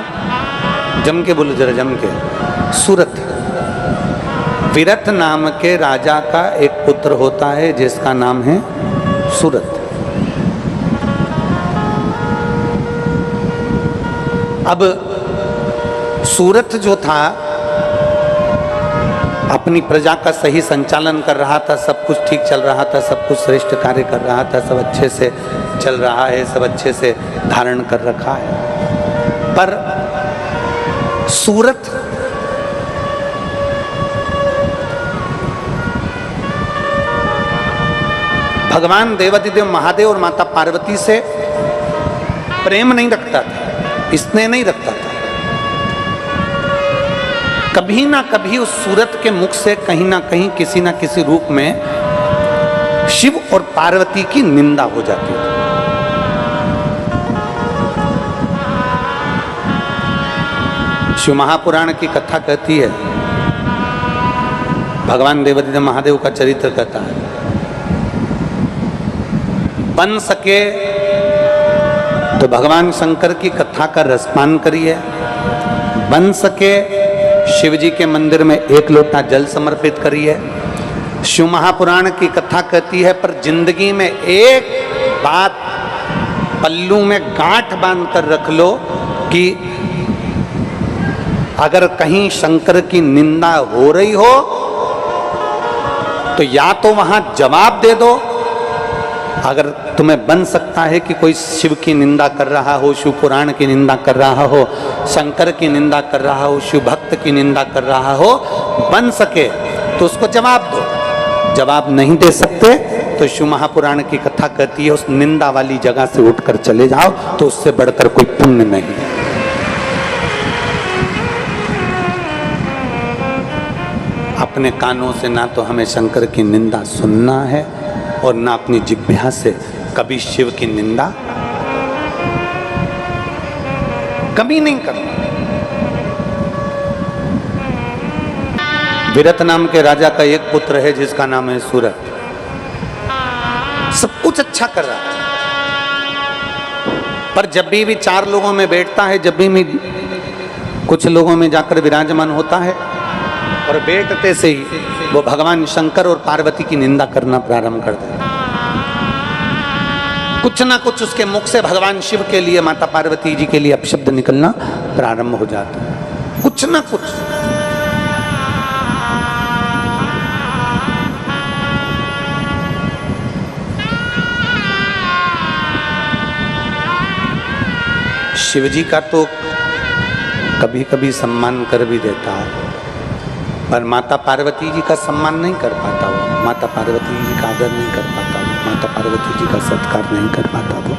जम के बोलो जरा, जम के। सूरत। विरथ नाम के राजा का एक पुत्र होता है जिसका नाम है सूरत। अब सूरत जो था अपनी प्रजा का सही संचालन कर रहा था, सब कुछ ठीक चल रहा था, सब कुछ श्रेष्ठ कार्य कर रहा था, सब अच्छे से चल रहा है, सब अच्छे से धारण कर रखा है। पर सूरत भगवान देवाधिदेव महादेव और माता पार्वती से प्रेम नहीं रखता था, स्नेह नहीं रखता था। कभी ना कभी उस सूरत के मुख से कहीं ना कहीं किसी ना किसी रूप में शिव और पार्वती की निंदा हो जाती थी। शिव महापुराण की कथा कहती है, भगवान देवाधिदेव महादेव का चरित्र कहता है, बन सके तो भगवान शंकर की कथा का रसपान करिए, बन सके शिव जी के मंदिर में एक लोटा जल समर्पित करिए। शिव महापुराण की कथा कहती है, पर जिंदगी में एक बात पल्लू में गांठ बांध कर रख लो कि अगर कहीं शंकर की निंदा हो रही हो तो या तो वहां जवाब दे दो। अगर तुम्हें बन सकता है कि कोई शिव की निंदा कर रहा हो, शिव पुराण की निंदा कर रहा हो, शंकर की निंदा कर रहा हो, शिव भक्त की निंदा कर रहा हो, बन सके तो उसको जवाब दो। जवाब नहीं दे सकते तो शिव महापुराण की कथा कहती है उस निंदा वाली जगह से उठकर चले जाओ, तो उससे बढ़कर कोई पुण्य नहीं। अपने कानों से ना तो हमें शंकर की निंदा सुनना है और ना अपनी जिह्वा से कभी शिव की निंदा कभी नहीं करना। विरत नाम के राजा का एक पुत्र है जिसका नाम है सूरत। सब कुछ अच्छा कर रहा है, पर जब भी चार लोगों में बैठता है, जब भी कुछ लोगों में जाकर विराजमान होता है और बैठते से ही वो भगवान शंकर और पार्वती की निंदा करना प्रारंभ कर देता है। कुछ ना कुछ उसके मुख से भगवान शिव के लिए, माता पार्वती जी के लिए अपशब्द निकलना प्रारंभ हो जाता है, कुछ ना कुछ। शिव जी का तो कभी कभी सम्मान कर भी देता है, पर माता पार्वती जी का सम्मान नहीं कर पाता वो, माता पार्वती जी का आदर नहीं कर पाता वो, माता पार्वती जी का सत्कार नहीं कर पाता वो।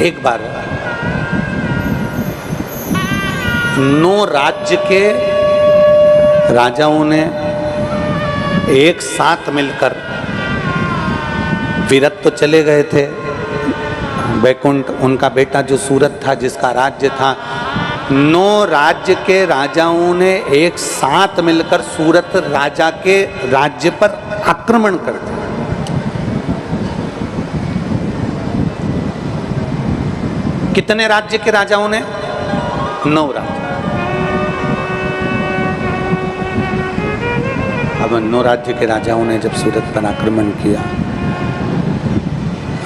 एक बार 9 राज्य के राजाओं ने एक साथ मिलकर, विरत तो चले गए थे, वैकुंठ उनका बेटा जो सूरत था जिसका राज्य था, 9 राज्य के राजाओं ने एक साथ मिलकर सूरत राजा के राज्य पर आक्रमण कर दिया। कितने राज्य के राजाओं ने? 9 राज्य। अब 9 राज्य के राजाओं ने जब सूरत पर आक्रमण किया,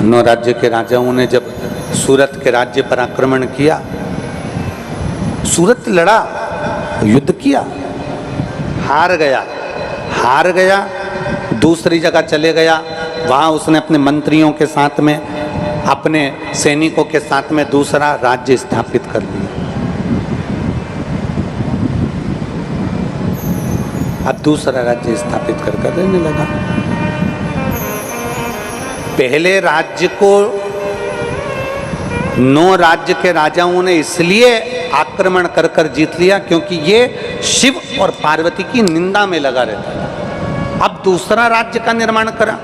9 राज्य के राजाओं ने जब सूरत के राज्य पर आक्रमण किया, सूरत लड़ा, युद्ध किया, हार गया, दूसरी जगह चले गया। वहां उसने अपने मंत्रियों के साथ में, अपने सैनिकों के साथ में दूसरा राज्य स्थापित कर लिया। अब दूसरा राज्य स्थापित कर रहने लगा। पहले राज्य को 9 राज्य के राजाओं ने इसलिए आक्रमण कर जीत लिया क्योंकि ये शिव और पार्वती की निंदा में लगा रहता था। अब दूसरा राज्य का निर्माण करा,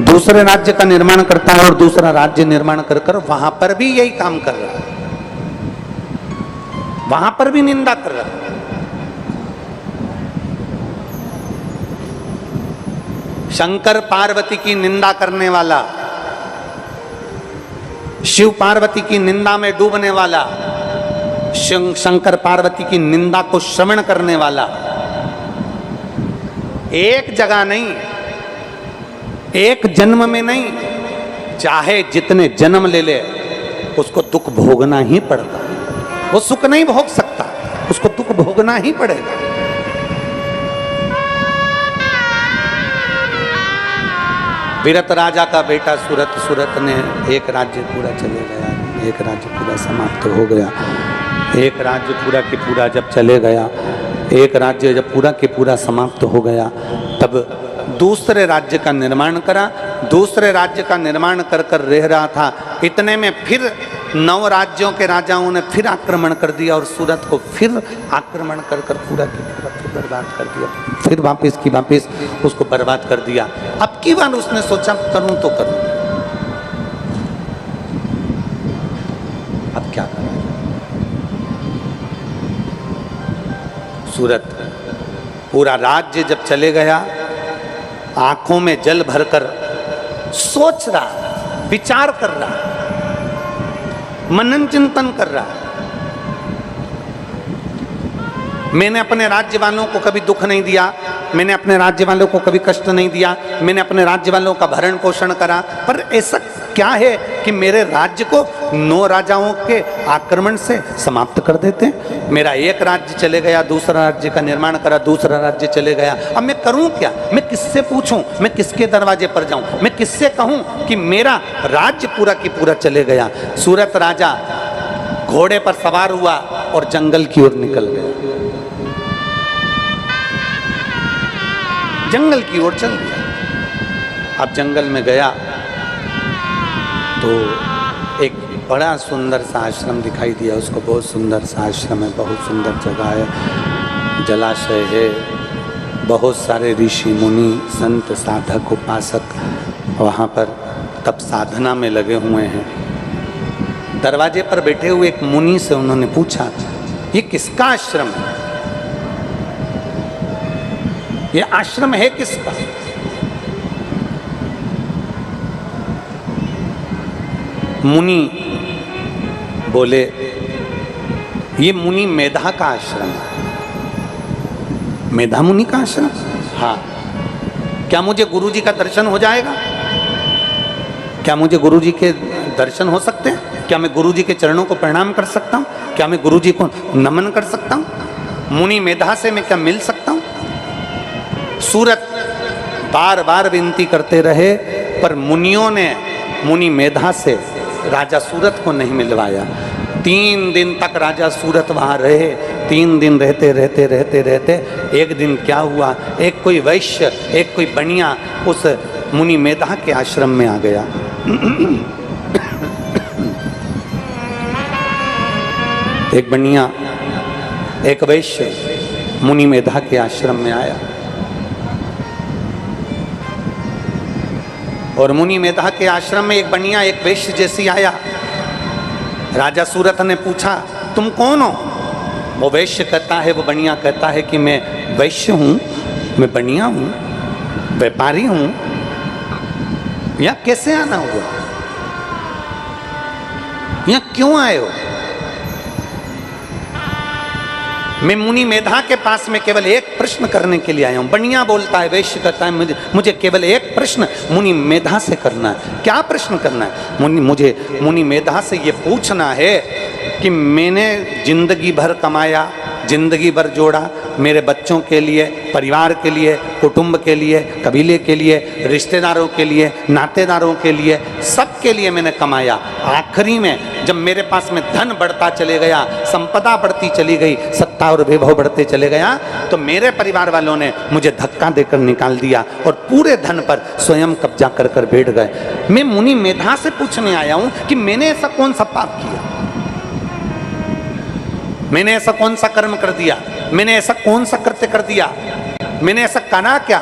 दूसरे राज्य का निर्माण करता है और दूसरा राज्य निर्माण कर वहां पर भी यही काम कर रहा है, वहां पर भी निंदा कर रहा है। शंकर पार्वती की निंदा करने वाला, शिव पार्वती की निंदा में डूबने वाला, शंकर पार्वती की निंदा को श्रवण करने वाला, एक जगह नहीं, एक जन्म में नहीं, चाहे जितने जन्म ले ले उसको दुख भोगना ही पड़ता। वो सुख नहीं भोग सकता, उसको दुख भोगना ही पड़ेगा। विरत राजा का बेटा सूरत ने एक राज्य पूरा चले गया, एक राज्य पूरा समाप्त हो गया। एक राज्य पूरा के पूरा जब चले गया, एक राज्य जब पूरा के पूरा समाप्त हो गया, तब दूसरे राज्य का निर्माण करा। दूसरे राज्य का निर्माण कर रह रहा था, इतने में फिर 9 राज्यों के राजाओं ने फिर आक्रमण कर दिया और सूरत को फिर आक्रमण कर पूरा के पूरा बर्बाद कर दिया। फिर वापस की वापस उसको बर्बाद कर दिया। अब की बार उसने सोचा करूं तो करूं, अब क्या करें। सूरत पूरा राज्य जब चले गया, आंखों में जल भरकर सोच रहा, विचार कर रहा, मनन चिंतन कर रहा। मैंने अपने राज्य वालों को कभी दुख नहीं दिया, मैंने अपने राज्य वालों को कभी कष्ट नहीं दिया, मैंने अपने राज्य वालों का भरण पोषण करा, पर ऐसा क्या है कि मेरे राज्य को 9 राजाओं के आक्रमण से समाप्त कर देते। मेरा एक राज्य चले गया, दूसरा राज्य का निर्माण करा, दूसरा राज्य चले गया। अब मैं करूं क्या? मैं किससे पूछूं? मैं किसके दरवाजे पर जाऊं? मैं किससे कहूं कि मेरा राज्य पूरा की पूरा चले गया? सूरत राजा घोड़े पर सवार हुआ और जंगल की ओर निकल गया, जंगल की ओर चल गया। अब जंगल में गया तो एक बड़ा सुंदर सा आश्रम दिखाई दिया उसको, बहुत सुंदर सा आश्रम है, बहुत सुंदर जगह है, जलाशय है, बहुत सारे ऋषि मुनि संत साधक उपासक वहाँ पर तप साधना में लगे हुए हैं। दरवाजे पर बैठे हुए एक मुनि से उन्होंने पूछा, ये किसका आश्रम है, ये आश्रम है किसका? मुनि बोले, ये मुनि मेधा का आश्रम है। मेधा मुनि का आश्रम? हाँ। क्या मुझे गुरुजी का दर्शन हो जाएगा? क्या मुझे गुरुजी के दर्शन हो सकते हैं? क्या मैं गुरुजी के चरणों को प्रणाम कर सकता हूँ? क्या मैं गुरुजी को नमन कर सकता हूँ? मुनि मेधा से मैं क्या मिल सकता हूँ? सूरत बार बार विनती करते रहे, पर मुनियों ने मुनि मेधा से राजा सूरत को नहीं मिलवाया। 3 दिन तक राजा सूरत वहाँ रहे। 3 दिन रहते रहते रहते रहते एक दिन क्या हुआ, एक कोई वैश्य, एक कोई बनिया उस मुनि मेधा के आश्रम में आ गया। एक बनिया, एक वैश्य मुनि मेधा के आश्रम में आया और मुनि मेधा के आश्रम में एक बनिया एक वैश्य जैसी आया। राजा सूरत ने पूछा, तुम कौन हो? वो वैश्य कहता है, वो बनिया कहता है कि मैं वैश्य हूँ, मैं बनिया हूँ, व्यापारी हूँ। यहाँ कैसे आना हुआ? यहाँ क्यों आए हो? मैं मुनि मेधा के पास में केवल एक प्रश्न करने के लिए आया हूं। बनिया बोलता है, वैश्य कहता है, मुझे केवल एक प्रश्न मुनि मेधा से करना है। क्या प्रश्न करना है? मुझे मुनि मेधा से ये पूछना है कि मैंने जिंदगी भर कमाया, जिंदगी भर जोड़ा, मेरे बच्चों के लिए, परिवार के लिए, कुटुंब के लिए, कबीले के लिए, रिश्तेदारों के लिए, नातेदारों के लिए, सबके लिए मैंने कमाया। आखिरी में जब मेरे पास में धन बढ़ता चले गया, संपदा बढ़ती चली गई, सत्ता और वैभव बढ़ते चले गया, तो मेरे परिवार वालों ने मुझे धक्का देकर निकाल दिया और पूरे धन पर स्वयं कब्जा कर कर बैठ गए। मैं मुनि मेधा से पूछने आया हूं कि मैंने ऐसा कौन सा पाप किया, मैंने ऐसा कौन सा कर्म कर दिया, मैंने ऐसा कौन सा कृत्य कर दिया, मैंने ऐसा करा क्या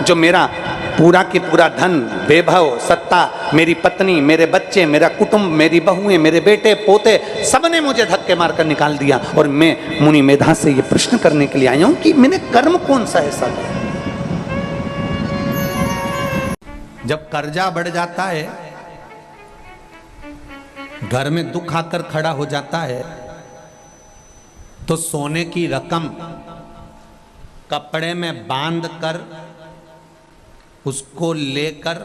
जो मेरा पूरा की पूरा धन, वैभव, सत्ता, मेरी पत्नी, मेरे बच्चे, मेरा कुटुंब, मेरी बहुएं, मेरे बेटे पोते, सबने मुझे धक्के मारकर निकाल दिया। और मैं मुनि मेधा से ये प्रश्न करने के लिए आया हूं कि मैंने कर्म कौन सा ऐसा किया। जब कर्जा बढ़ जाता है, घर में दुख आकर खड़ा हो जाता है, तो सोने की रकम कपड़े में बांध कर उसको लेकर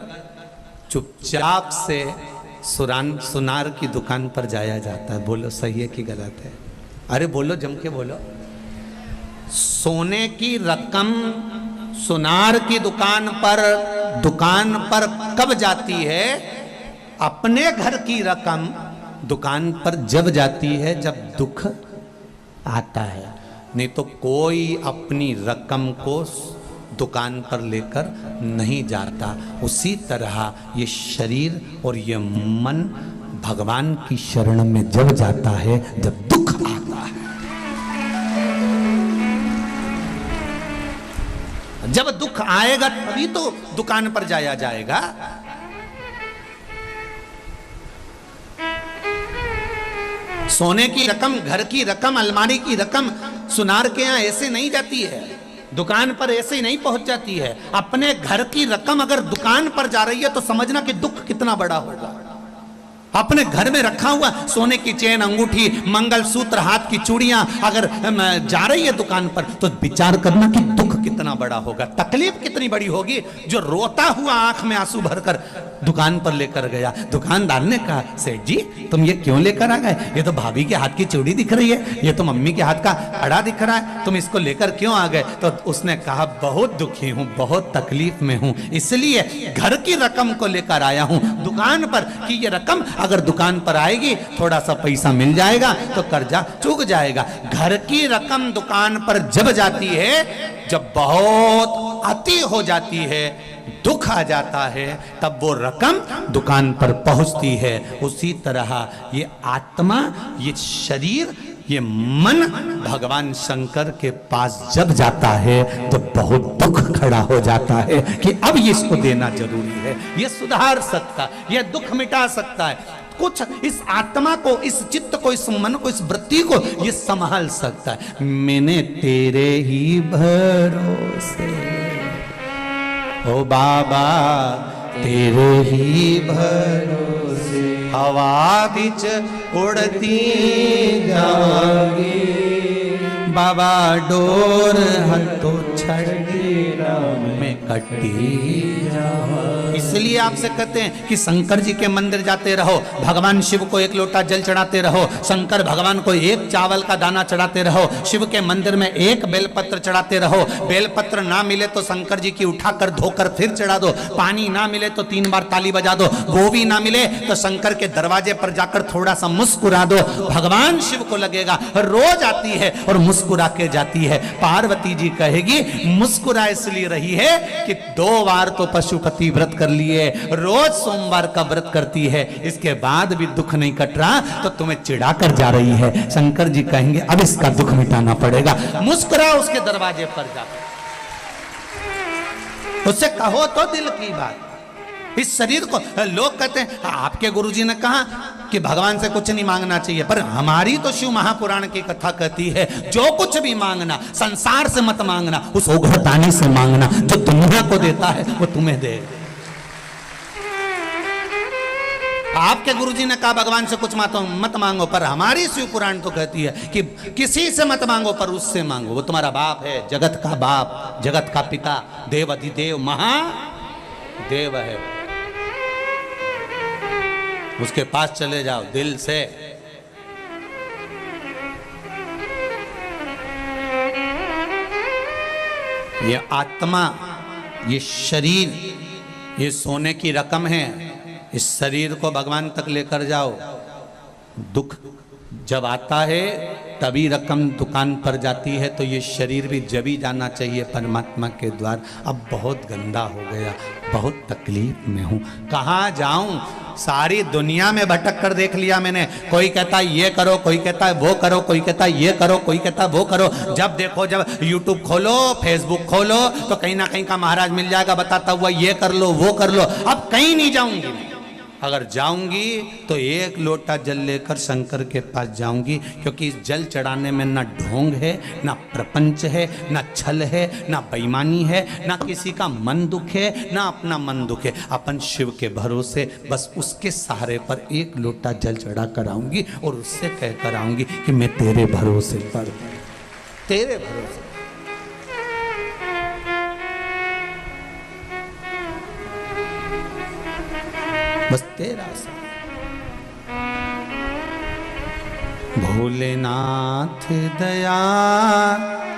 चुपचाप से सुनार की दुकान पर जाया जाता है। बोलो सही है कि गलत है? अरे बोलो, जम के बोलो। सोने की रकम सुनार की दुकान पर कब जाती है? अपने घर की रकम दुकान पर जब जाती है जब दुख आता है। नहीं तो कोई अपनी रकम को दुकान पर लेकर नहीं जाता। उसी तरह ये शरीर और ये मन भगवान की शरण में जब जाता है जब दुख आता है। जब दुख आएगा तभी तो दुकान पर जाया जाएगा। सोने की रकम, घर की रकम, अलमारी की रकम सुनार के यहां ऐसे नहीं जाती है, दुकान पर ऐसे ही नहीं पहुंच जाती है। अपने घर की रकम अगर दुकान पर जा रही है तो समझना कि दुख कितना बड़ा होगा। अपने घर में रखा हुआ सोने की चेन, अंगूठी, मंगलसूत्र, हाथ की चूड़ियां अगर जा रही है दुकान पर तो विचार करना कि दुख कितना बड़ा होगा, तकलीफ कितनी बड़ी होगी। जो रोता हुआ आंख में आंसू भरकर दुकान पर लेकर गया। दुकानदार ने कहा, सेठ जी तुम ये क्यों लेकर आ गए? ये तो भाभी के हाथ की चूड़ी दिख रही है, ये तो मम्मी के हाथ का अड़ा दिख रहा है, तुम इसको लेकर क्यों आ गए? तो उसने कहा, बहुत दुखी हूँ, बहुत तकलीफ में हूँ, इसलिए घर की रकम को लेकर आया हूँ दुकान पर, कि ये रकम अगर दुकान पर आएगी थोड़ा सा पैसा मिल जाएगा तो कर्जा चूक जाएगा। घर की रकम दुकान पर जब जाती है, जब बहुत अति हो जाती है, दुख आ जाता है, तब वो रकम दुकान पर पहुंचती है। उसी तरह ये आत्मा, ये शरीर, ये मन भगवान शंकर के पास जब जाता है तो बहुत दुख खड़ा हो जाता है कि अब ये इसको देना जरूरी है, ये सुधार सकता है, ये दुख मिटा सकता है, कुछ इस आत्मा को, इस चित्त को, इस मन को, इस वृत्ति को ये संभाल सकता है। मैंने तेरे ही भरोसे, ओ बाबा तेरे ही भरोसे, हवा बिच उड़ती जाऊंगी, बाबा डोर हथों छड़ी में कटी जाऊंगी। इसलिए आपसे कहते हैं कि शंकर जी के मंदिर जाते रहो, भगवान शिव को एक लोटा जल चढ़ाते रहो, शंकर भगवान को एक चावल का दाना चढ़ाते रहो, शिव के मंदिर में एक बेलपत्र चढ़ाते रहो, बेलपत्र ना मिले तो शंकर जी की उठाकर धोकर फिर चढ़ा दो, पानी ना मिले तो 3 बार ताली बजा दो, वो भी ना मिले तो शंकर के दरवाजे पर जाकर थोड़ा सा मुस्कुरा दो, भगवान शिव को लगेगा रोज आती है और मुस्कुरा के जाती है। पार्वती जी कहेगी मुस्कुरा इसलिए रही है कि 2 बार तो पशुपति व्रत कर लिए, रोज सोमवार का व्रत करती है, इसके बाद भी दुख नहीं कट रहा तो तुम्हें चिढ़ा कर जा रही है। शंकर जी कहेंगे अब इसका दुख मिटाना पड़ेगा, मुस्कुरा उसके दरवाजे पर जाकर, उससे कहो तो दिल की बात। इस शरीर को लोग कहते हैं आपके गुरुजी ने कहा कि भगवान से कुछ नहीं मांगना चाहिए, पर हमारी तो शिव महापुराण की कथा कहती है जो कुछ भी मांगना संसार से मत मांगना, उस उघड़तानी से मांगना, जो दुनिया को देता है वो तुम्हें दे। आपके गुरुजी ने कहा भगवान से कुछ मत मांगो, पर हमारी शिव पुराण तो कहती है कि किसी से मत मांगो पर उससे मांगो, वो तुम्हारा बाप है, जगत का बाप, जगत का पिता, देव अधिदेव महादेव है, उसके पास चले जाओ दिल से। ये आत्मा, ये शरीर, ये सोने की रकम है, इस शरीर को भगवान तक लेकर जाओ। दुख जब आता है तभी रकम दुकान पर जाती है, तो ये शरीर भी जब ही जाना चाहिए परमात्मा के द्वार। अब बहुत गंदा हो गया, बहुत तकलीफ में हूँ, कहाँ जाऊँ? सारी दुनिया में भटक कर देख लिया मैंने, कोई कहता है ये करो, कोई कहता है वो करो, कोई कहता है ये करो, कोई कहता है वो करो। जब देखो, जब यूट्यूब खोलो, फेसबुक खोलो, तो कहीं ना कहीं का महाराज मिल जाएगा बताता हुआ ये कर लो वो कर लो। अब कहीं नहीं जाऊंगी, अगर जाऊंगी तो एक लोटा जल लेकर शंकर के पास जाऊंगी, क्योंकि इस जल चढ़ाने में ना ढोंग है, ना प्रपंच है, ना छल है, ना बेईमानी है, ना किसी का मन दुख है, ना अपना मन दुख है। अपन शिव के भरोसे बस उसके सहारे पर एक लोटा जल चढ़ा कर आऊंगी और उससे कह कर आऊंगी कि मैं तेरे भरोसे पर, तेरे भरोसे। बस तेरा भोलेनाथ दया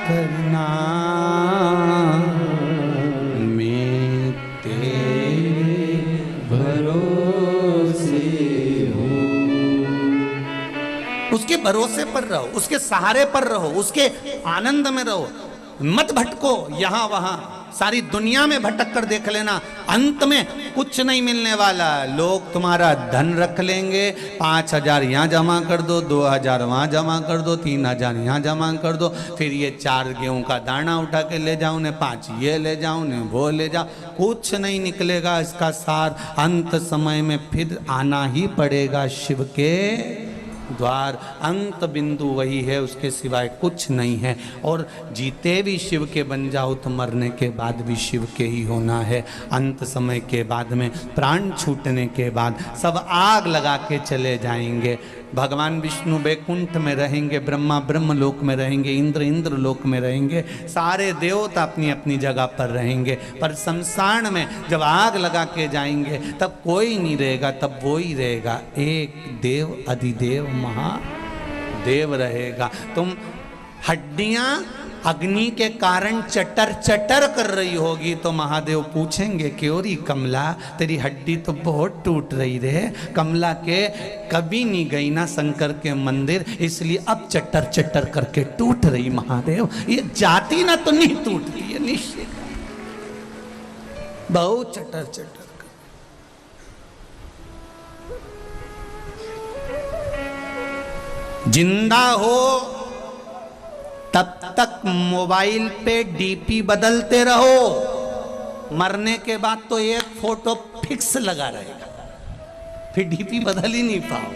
करना, मैं तेरे भरोसे हूँ। उसके भरोसे पर रहो, उसके सहारे पर रहो, उसके आनंद में रहो, मत भटको यहाँ वहां। सारी दुनिया में भटक कर देख लेना, अंत में कुछ नहीं मिलने वाला। लोग तुम्हारा धन रख लेंगे, 5,000 यहाँ जमा कर दो, 2,000 वहाँ जमा कर दो, 3,000 यहाँ जमा कर दो, फिर ये 4 गेहूं का दाना उठा के ले जाओ ने, 5 ये ले जाओ ने, वो ले जाओ, कुछ नहीं निकलेगा इसका सार। अंत समय में फिर आना ही पड़ेगा शिव के द्वार, अंत बिंदु वही है, उसके सिवाय कुछ नहीं है। और जीते भी शिव के बन जाओ तो मरने के बाद भी शिव के ही होना है। अंत समय के बाद में, प्राण छूटने के बाद सब आग लगा के चले जाएंगे। भगवान विष्णु वैकुंठ में रहेंगे, ब्रह्मा ब्रह्मलोक में रहेंगे, इंद्र इंद्र लोक में रहेंगे, सारे देवता अपनी अपनी जगह पर रहेंगे। पर शमशान में जब आग लगा के जाएंगे तब कोई नहीं रहेगा, तब वो ही रहेगा, एक देव अधिदेव महादेव रहेगा। तुम हड्डियां अग्नि के कारण चटर चटर कर रही होगी तो महादेव पूछेंगे, क्यों री कमला, तेरी हड्डी तो बहुत टूट रही रे। कमला के कभी नहीं गई ना शंकर के मंदिर, इसलिए अब चटर चटर करके टूट रही। महादेव ये जाती ना तो नहीं टूटती है, निश्चित बहुत चटर चटर कर। जिंदा हो तब तक मोबाइल पे डीपी बदलते रहो, मरने के बाद तो एक फोटो फिक्स लगा रहेगा, फिर डीपी बदल ही नहीं पाओ।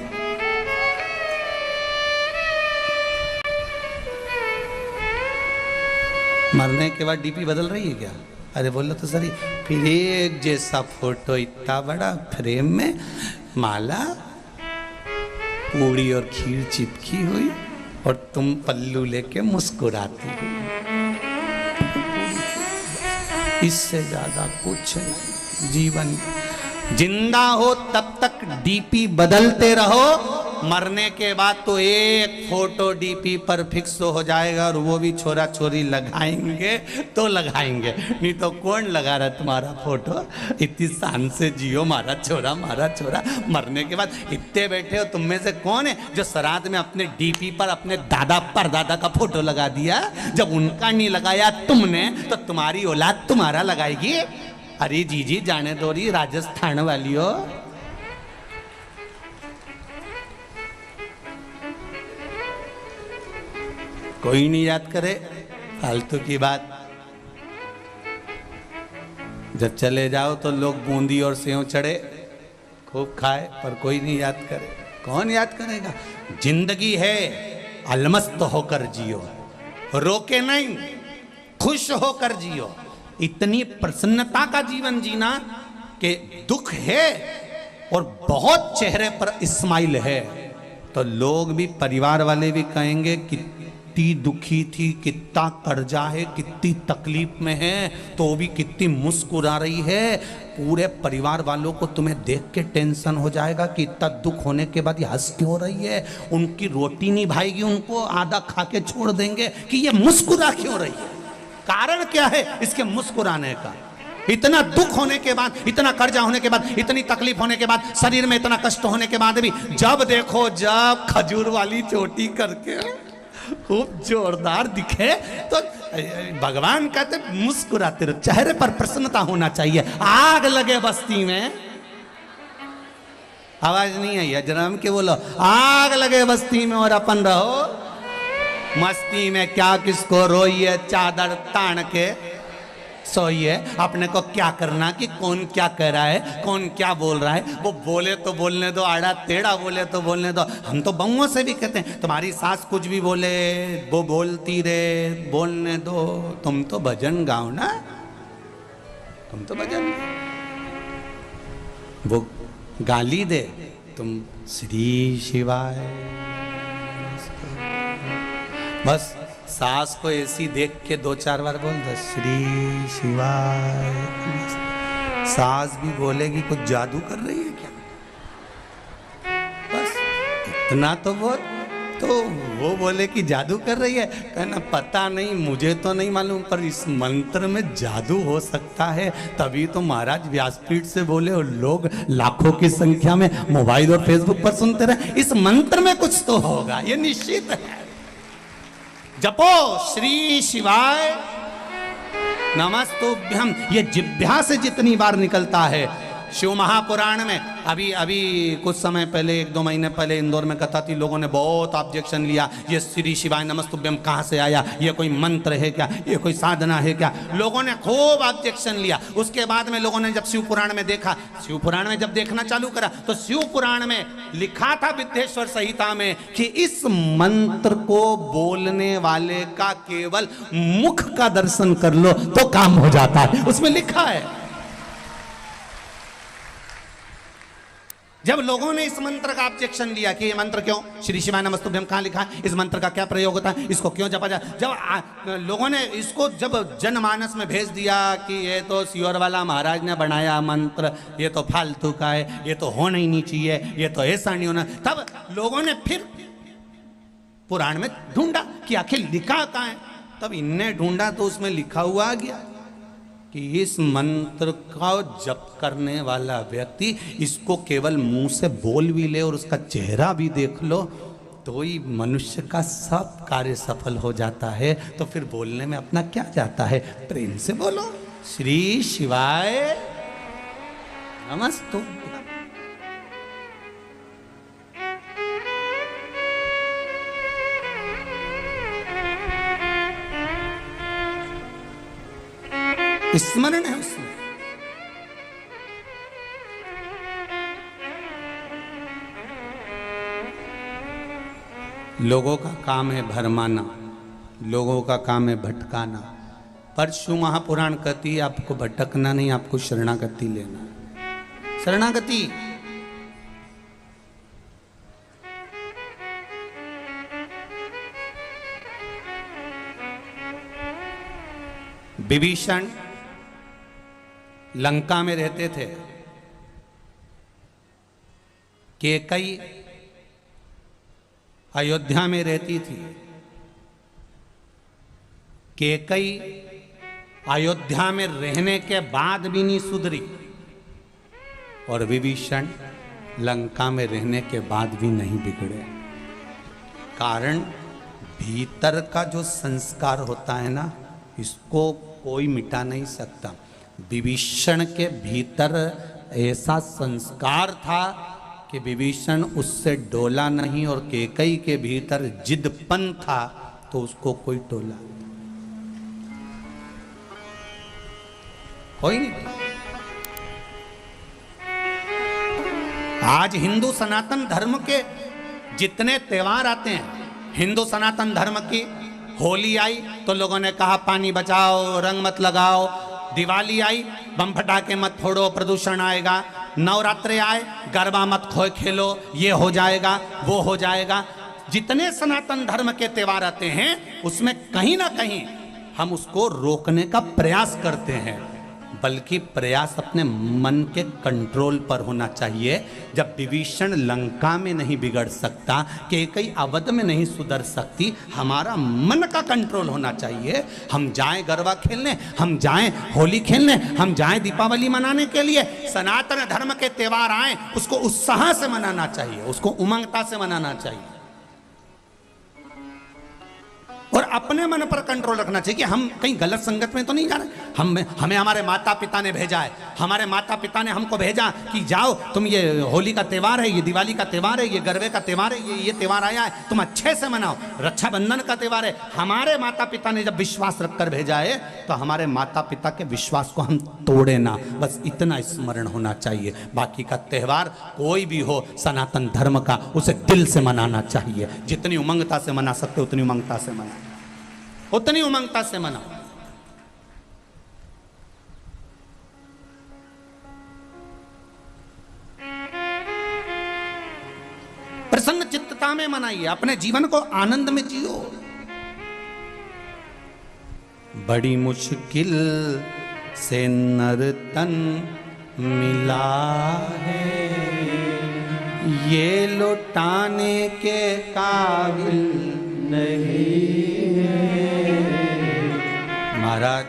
मरने के बाद डीपी बदल रही है क्या? अरे बोलो तो सही। फिर एक जैसा फोटो इतना बड़ा फ्रेम में, माला पूड़ी और खीर चिपकी हुई और तुम पल्लू लेके मुस्कुराती हो। इससे ज्यादा कुछ नहीं जीवन। जिंदा हो तब तक डीपी बदलते रहो, मरने के बाद तो एक फोटो डीपी पर फिक्स हो जाएगा, और वो भी छोरा छोरी लगाएंगे तो लगाएंगे, नहीं तो कौन लगा रहा तुम्हारा फोटो। इतनी शान से जियो, मारा छोरा मारा छोरा। मरने के बाद इतने बैठे हो, तुम में से कौन है जो श्राद्ध में अपने डीपी पर अपने दादा परदादा का फोटो लगा दिया? जब उनका नहीं लगाया तुमने तो तुम्हारी औलाद तुम्हारा लगाएगी। अरे जी जाने दो रही राजस्थान वाली हो। कोई नहीं याद करे, फालतू की बात। जब चले जाओ तो लोग बूंदी और सेव चढ़े खूब खाए, पर कोई नहीं याद करे। कौन याद करेगा? जिंदगी है, अलमस्त होकर जियो, रोके नहीं, खुश होकर जियो। इतनी प्रसन्नता का जीवन जीना कि दुख है और बहुत चेहरे पर स्माइल है, तो लोग भी, परिवार वाले भी कहेंगे कितनी दुखी थी, कितना कर्जा है, कितनी तकलीफ में है, तो भी कितनी मुस्कुरा रही है। पूरे परिवार वालों को तुम्हें देख के टेंशन हो जाएगा कि इतना दुख होने के बाद ये हंस क्यों रही है। उनकी रोटी नहीं भाएगी, उनको आधा खा के छोड़ देंगे कि ये मुस्कुरा क्यों रही है। कारण क्या है इसके मुस्कुराने का? इतना दुख होने के बाद, इतना कर्जा होने के बाद, इतनी तकलीफ होने के बाद, शरीर में इतना कष्ट होने के बाद भी जब देखो, जब खजूर वाली चोटी करके खूब जोरदार दिखे तो भगवान कहते मुस्कुराते रहो, चेहरे पर प्रसन्नता होना चाहिए। आग लगे बस्ती में, आवाज नहीं आई है जरा के बोलो, आग लगे बस्ती में और अपन रहो मस्ती में। क्या किसको रोइए, चादर तान के सोइए। अपने को क्या करना कि कौन क्या कह रहा है, कौन क्या बोल रहा है, वो बोले तो बोलने दो, आड़ा टेढ़ा बोले तो बोलने दो। हम तो बहुओं से भी कहते हैं, तुम्हारी सास कुछ भी बोले वो बोलती रहे, बोलने दो। तुम तो भजन गाओ ना, तुम तो भजन, वो गाली दे, तुम श्री शिवाय। बस सास को ऐसी देख के 2-4 बार बोल दो, श्री शिवाय। सास भी बोलेगी कुछ जादू कर रही है क्या? बस इतना तो वो बोले कि जादू कर रही है। कहना पता नहीं, मुझे तो नहीं मालूम, पर इस मंत्र में जादू हो सकता है। तभी तो महाराज व्यासपीठ से बोले और लोग लाखों की संख्या में मोबाइल और फेसबुक पर सुनते रहे। इस मंत्र में कुछ तो होगा, ये निश्चित है। जपो श्री शिवाय नमस्तुभ्यम। ये जिह्वा से जितनी बार निकलता है शिव महापुराण में अभी अभी कुछ समय पहले 1-2 महीने पहले इंदौर में कथा थी, लोगों ने बहुत ऑब्जेक्शन लिया, ये श्री शिवाय नमस्तुभ्यम कहाँ से आया, ये कोई मंत्र है क्या, ये कोई साधना है क्या, लोगों ने खूब ऑब्जेक्शन लिया। उसके बाद में लोगों ने जब शिव पुराण में देखा, शिव पुराण में जब देखना चालू करा तो शिव पुराण में लिखा था विद्येश्वर संहिता में कि इस मंत्र को बोलने वाले का केवल मुख का दर्शन कर लो तो काम हो जाता है, उसमें लिखा है। जब लोगों ने इस मंत्र का ऑब्जेक्शन लिया कि ये मंत्र क्यों, श्री शिवाय नमस्तुभ्यम कहाँ लिखा है, इस मंत्र का क्या प्रयोग होता है, इसको क्यों जपा जाए, जब लोगों ने इसको जब जनमानस में भेज दिया कि ये तो सियोर वाला महाराज ने बनाया मंत्र, ये तो फालतू का है, ये तो होना ही नहीं चाहिए, ये तो ऐसा नहीं होना, तब लोगों ने फिर पुराण में ढूंढा कि आखिर लिखा कहाँ है। तब इनने ढूंढा तो उसमें लिखा हुआ आ गया कि इस मंत्र का जप करने वाला व्यक्ति इसको केवल मुंह से बोल भी ले और उसका चेहरा भी देख लो तो ही मनुष्य का सब कार्य सफल हो जाता है। तो फिर बोलने में अपना क्या जाता है, प्रेम से बोलो श्री शिवाय नमस्तुभ्यम। स्मरण है उसमें। लोगों का काम है भरमाना, लोगों का काम है भटकाना, पर शिव महापुराण कहती है आपको भटकना नहीं, आपको शरणागति लेना। शरणागति विभीषण लंका में रहते थे, कैकेयी अयोध्या में रहती थी। कैकेयी अयोध्या में रहने के बाद भी नहीं सुधरी और विभीषण लंका में रहने के बाद भी नहीं बिगड़े। कारण भीतर का जो संस्कार होता है ना, इसको कोई मिटा नहीं सकता। विभीषण के भीतर ऐसा संस्कार था कि विभीषण उससे डोला नहीं, और कैकेयी के भीतर जिद्दपन था तो उसको कोई टोला कोई नहीं। आज हिंदू सनातन धर्म के जितने त्योहार आते हैं, हिंदू सनातन धर्म की होली आई तो लोगों ने कहा पानी बचाओ, रंग मत लगाओ। दिवाली आई, बम फटाके मत फोड़ो, प्रदूषण आएगा। नवरात्रे आए, गरबा मत खेलो, ये हो जाएगा, वो हो जाएगा। जितने सनातन धर्म के त्योहार आते हैं उसमें कहीं ना कहीं हम उसको रोकने का प्रयास करते हैं, बल्कि प्रयास अपने मन के कंट्रोल पर होना चाहिए। जब विभीषण लंका में नहीं बिगड़ सकता, कैकेयी अवध में नहीं सुधर सकती, हमारा मन का कंट्रोल होना चाहिए। हम जाएं गरबा खेलने, हम जाएं होली खेलने, हम जाएं दीपावली मनाने के लिए। सनातन धर्म के त्योहार आए उसको उत्साह से मनाना चाहिए, उसको उमंगता से मनाना चाहिए, और अपने मन पर कंट्रोल रखना चाहिए कि हम कहीं गलत संगत में तो नहीं जा रहे। हमें हमारे माता पिता ने भेजा है, हमारे माता पिता ने हमको भेजा कि जाओ तुम, ये होली का त्यौहार है, ये दिवाली का त्यौहार है, ये गरबे का त्यौहार है, ये त्यौहार आया है, तुम अच्छे से मनाओ। रक्षाबंधन का त्यौहार है, हमारे माता पिता ने जब विश्वास रखकर भेजा है तो हमारे माता पिता के विश्वास को हम तोड़े ना, बस इतना स्मरण होना चाहिए। बाकी का त्यौहार कोई भी हो सनातन धर्म का, उसे दिल से मनाना चाहिए। जितनी उमंगता से मना सकते उतनी उमंगता से मना, उतनी उमंगता से मनाओ। प्रसन्न चित्तता में मनाइए, अपने जीवन को आनंद में जियो। बड़ी मुश्किल से नर तन मिला है, ये लौटाने के काबिल नहीं है। महाराज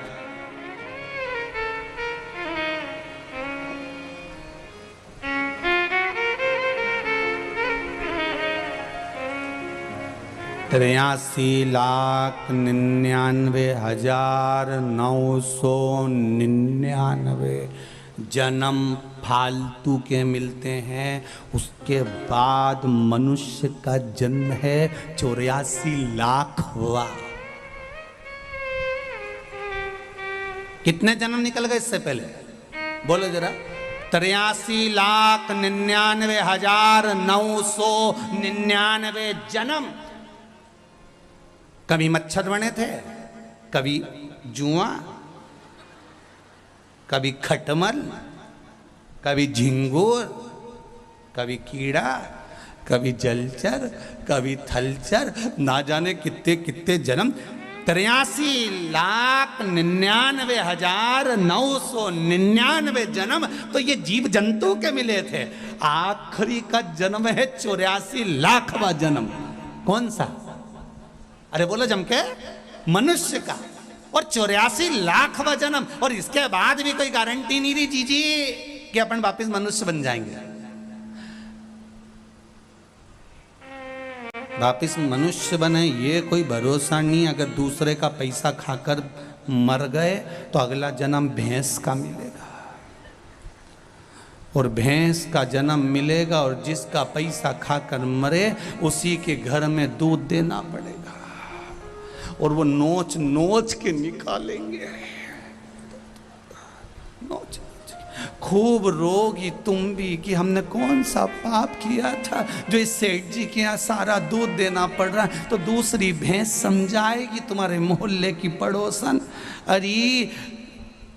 तिरासी लाख 99,999 जन्म फालतू के मिलते हैं। उसके बाद मनुष्य का जन्म है 84 लाख हुआ। कितने जन्म निकल गए इससे पहले बोलो जरा? 83,99,999 जन्म। कभी मच्छर बने थे, कभी जुआ, कभी खटमल, कभी झिंगुर, कभी कीड़ा, कभी जलचर, कभी थलचर, ना जाने कितने कितने जन्म। 83,99,999 जन्म तो ये जीव जंतु के मिले थे। आखिरी का जन्म है 84 लाखवां जन्म। कौन सा? अरे बोलो जम के, मनुष्य का। और 84 लाखवां जन्म, और इसके बाद भी कोई गारंटी नहीं रही जीजी कि अपन वापस मनुष्य बन जाएंगे। वापिस मनुष्य बने ये कोई भरोसा नहीं। अगर दूसरे का पैसा खाकर मर गए तो अगला जन्म भैंस का मिलेगा, और भैंस का जन्म मिलेगा, और जिसका पैसा खाकर मरे उसी के घर में दूध देना पड़ेगा, और वो नोच नोच के निकालेंगे। नोच खूब रोगी तुम भी कि हमने कौन सा पाप किया था जो इस सेठ जी के यहाँ सारा दूध देना पड़ रहा है। तो दूसरी भैंस समझाएगी तुम्हारे मोहल्ले की पड़ोसन, अरे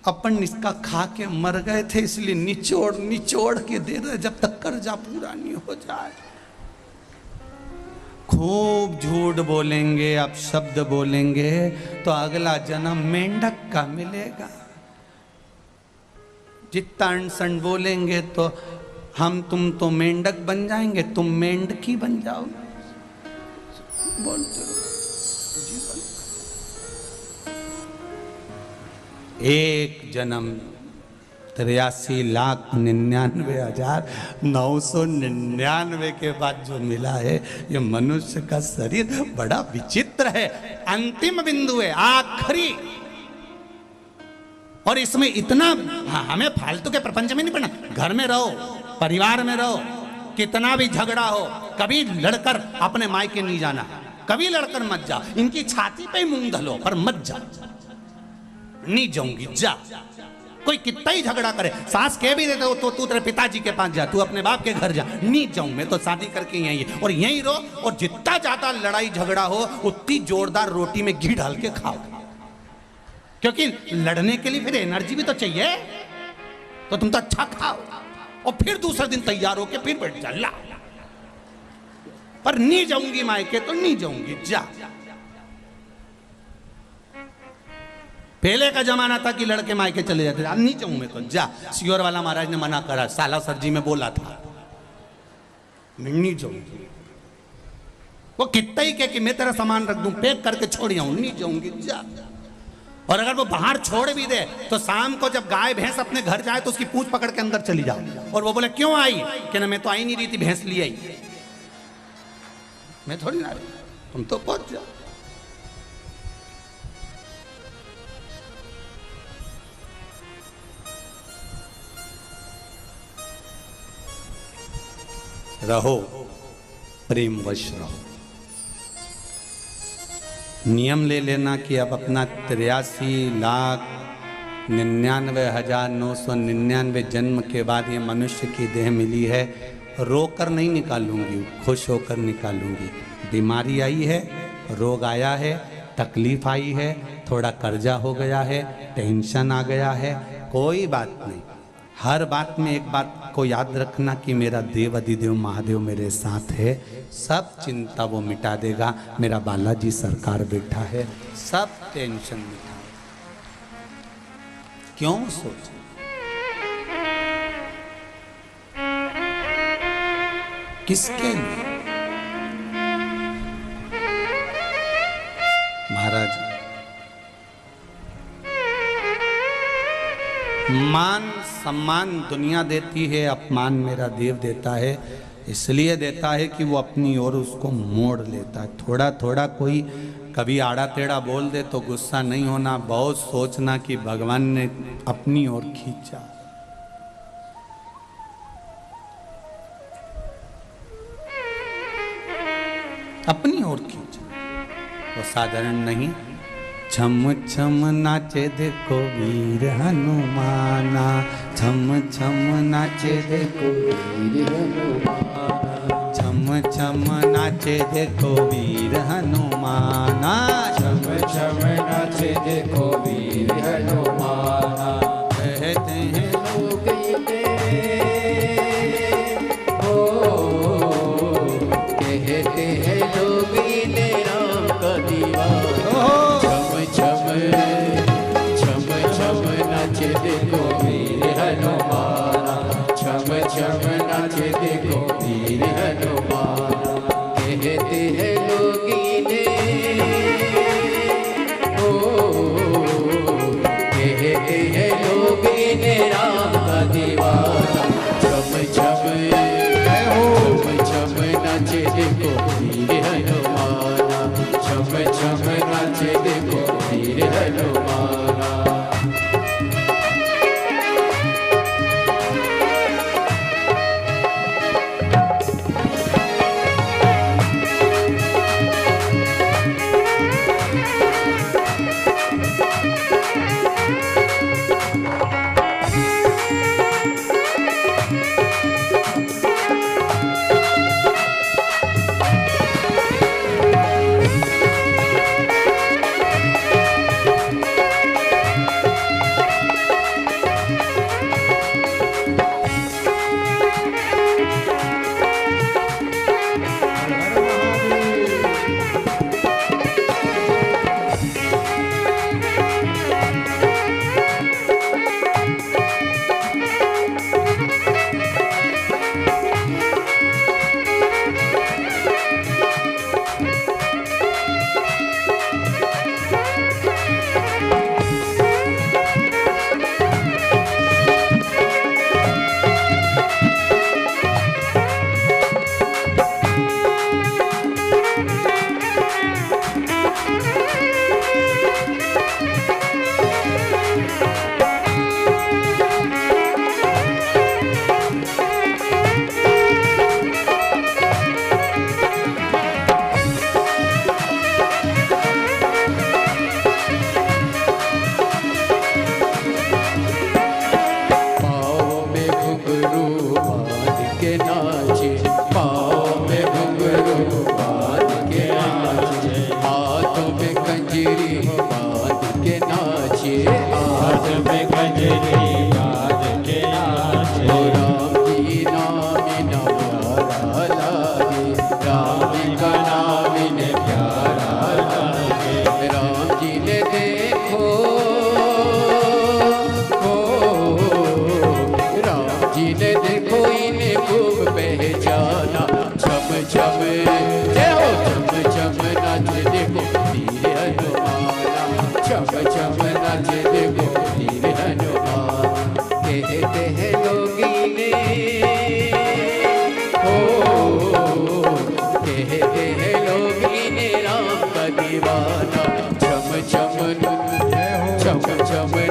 अपन इसका खा के मर गए थे इसलिए निचोड़ निचोड़ के दे रहे जब तक कर्जा पूरा नहीं हो जाए। खूब झूठ बोलेंगे, अपशब्द बोलेंगे तो अगला जन्म मेंढक का मिलेगा। जितना अनसन बोलेंगे तो हम तुम तो मेंढक बन जाएंगे, तुम मेंढकी बन जाओगे। बोलते रहो जीवन। एक जन्म 83,99,999 के बाद जो मिला है ये मनुष्य का शरीर बड़ा विचित्र है। अंतिम बिंदु है, आखिरी। और इसमें इतना हमें फालतू के प्रपंच में नहीं पड़ना। घर में रहो, परिवार में रहो, कितना भी झगड़ा हो, कभी लड़कर अपने मायके नहीं जाना, कभी लड़कर मत जाओ। इनकी छाती पे मुंह धलो पर मत जा। नहीं जाऊंगी जा। कोई कितना ही झगड़ा करे, सास कह भी देते हो तो तू तेरे पिताजी के पास जा, तू अपने बाप के घर जा। नहीं जाऊं मैं तो शादी करके यहीं है, और यहीं रहो। और जितना ज्यादा लड़ाई झगड़ा हो उतनी जोरदार रोटी में घी डाल के खाओ, क्योंकि लड़ने के लिए फिर एनर्जी भी तो चाहिए। तो तुम तो अच्छा खाओ और फिर दूसरे दिन तैयार होके फिर बैठ जा। ला पर नहीं जाऊंगी मायके तो नहीं जाऊंगी जा। पहले का जमाना था कि लड़के मायके चले जाते थे, नहीं जाऊं मैं तो जा। सियोर वाला महाराज ने मना करा, साला सरजी में बोला था मैं नहीं जाऊंगी। वो कितना ही कह कि मैं तेरा सामान रख दूं, पैक करके छोड़ जाऊं, नहीं जाऊंगी जा। और अगर वो बाहर छोड़ भी दे तो शाम को जब गाय भैंस अपने घर जाए तो उसकी पूंछ पकड़ के अंदर चली जाओ। और वो बोले क्यों आई? कि ना मैं तो आई नहीं रही थी, भैंस लिए आई। मैं थोड़ी ना रही, तुम तो पहुंच जाओ। रहो, प्रेम वश रहो। नियम ले लेना कि अब अपना 83,99,999 जन्म के बाद ये मनुष्य की देह मिली है, रोकर नहीं निकालूंगी, खुश होकर निकालूंगी। बीमारी आई है, रोग आया है, तकलीफ आई है, थोड़ा कर्जा हो गया है, टेंशन आ गया है, कोई बात नहीं। हर बात में एक बात को याद रखना कि मेरा देव अधिदेव महादेव मेरे साथ है, सब चिंता वो मिटा देगा। मेरा बालाजी सरकार बैठा है, सब टेंशन मिटा। क्यों सोच? किसके लिए? महाराज मान सम्मान दुनिया देती है, अपमान मेरा देव देता है। इसलिए देता है कि वो अपनी ओर उसको मोड़ लेता है। थोड़ा थोड़ा कोई कभी आड़ा टेढ़ा बोल दे तो गुस्सा नहीं होना, बहुत सोचना कि भगवान ने अपनी ओर खींचा। अपनी ओर खींचे, वो साधारण नहीं। छम छम नाचे देखो वीर हनुमाना, छम छम नाचे देखो वीर हनुमाना, छम छम नाचे देखो वीर हनुमाना, छम छम नाचे देखो वीर हनुमाना। कहते हैं लोग इन्हें हो, कहते हैं लोग इन्हें राम का दीवाना। छम छम नाचे देखो वीर हनुमाना, छम छम नाचे देखो वीर हनुमाना। कहते हैं लोग इन्हें हो, कहते हैं लोग इन्हें राम का दीवाना। छम छम छम नाचे देखो वीर हनुमाना, छम छम नाचे देखो वीर हनुमाना।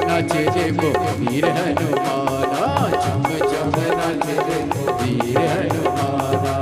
नाचे देखो वीर हनुमाना, चम चम नाचे देखो वीर हनुमाना।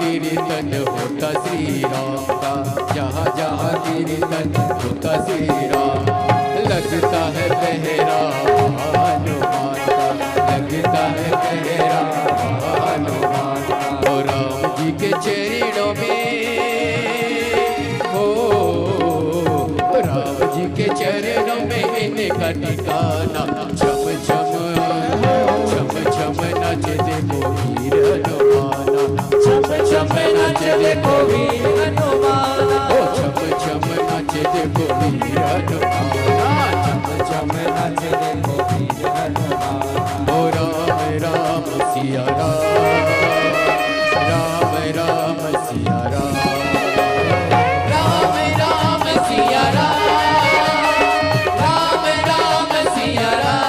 कीर्तन होता श्री राम का, जहाँ जहाँ कीर्तन होता श्री राम। लगता है पहरा हनुमान का, लगता है पहरा हनुमान का। ओ राम जी के चरणों में, ओ राम जी के चरणों में इनका ठिकाना। छम छम छम छम नाच देखो वीर हनुमाना, छम छम नाच देखो वीर हनुमाना। ओ छम छम नाच देखो वीर हनुमाना, छम छम नाच देखो वीर हनुमाना। ओ राम राम सिया राम, राम राम सिया राम, राम राम सिया राम, राम राम सिया राम।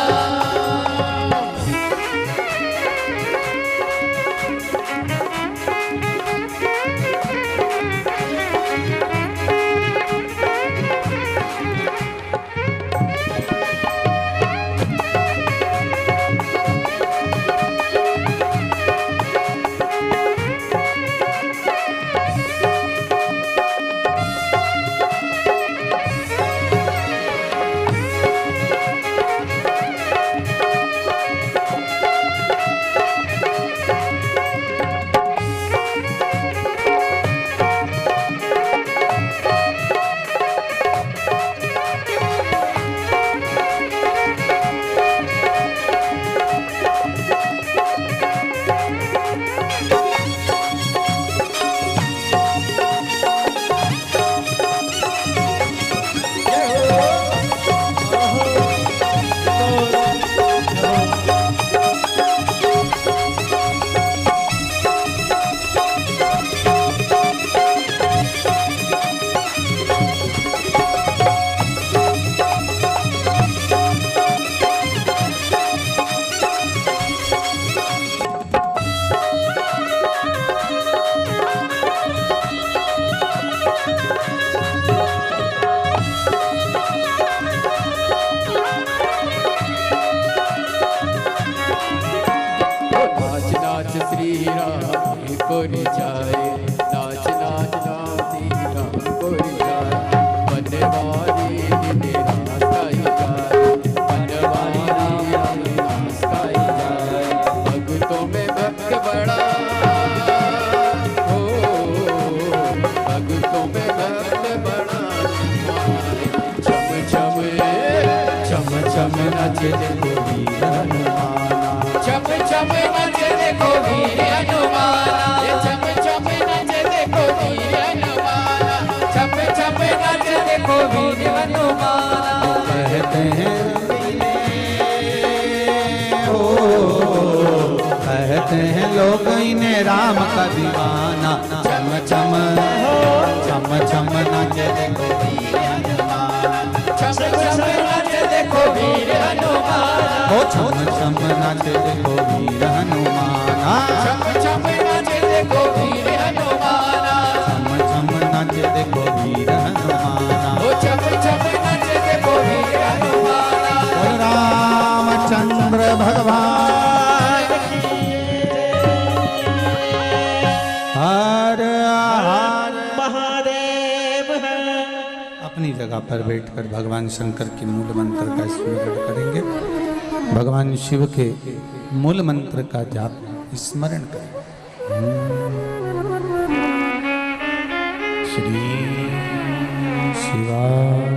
कहते हैं लोग इन्हें राम का दीवाना। चम चम चम चम नाचे देखो वीर हनुमान, चम चम नाचे देखो वीर हनुमान। ओ चम चम नाचे देखो वीर हनुमान, चम चम नाचे देखो वीर हनुमान। चम चम नाचे देखो वीर हनुमान, ओ चम चम नाचे देखो वीर हनुमान। रामचंद्र भगवान हर हर महादेव है। अपनी जगह पर बैठकर भगवान शंकर के मूल मंत्र का स्मरण करेंगे। भगवान शिव के मूल मंत्र का जाप स्मरण करें। श्री शिवाय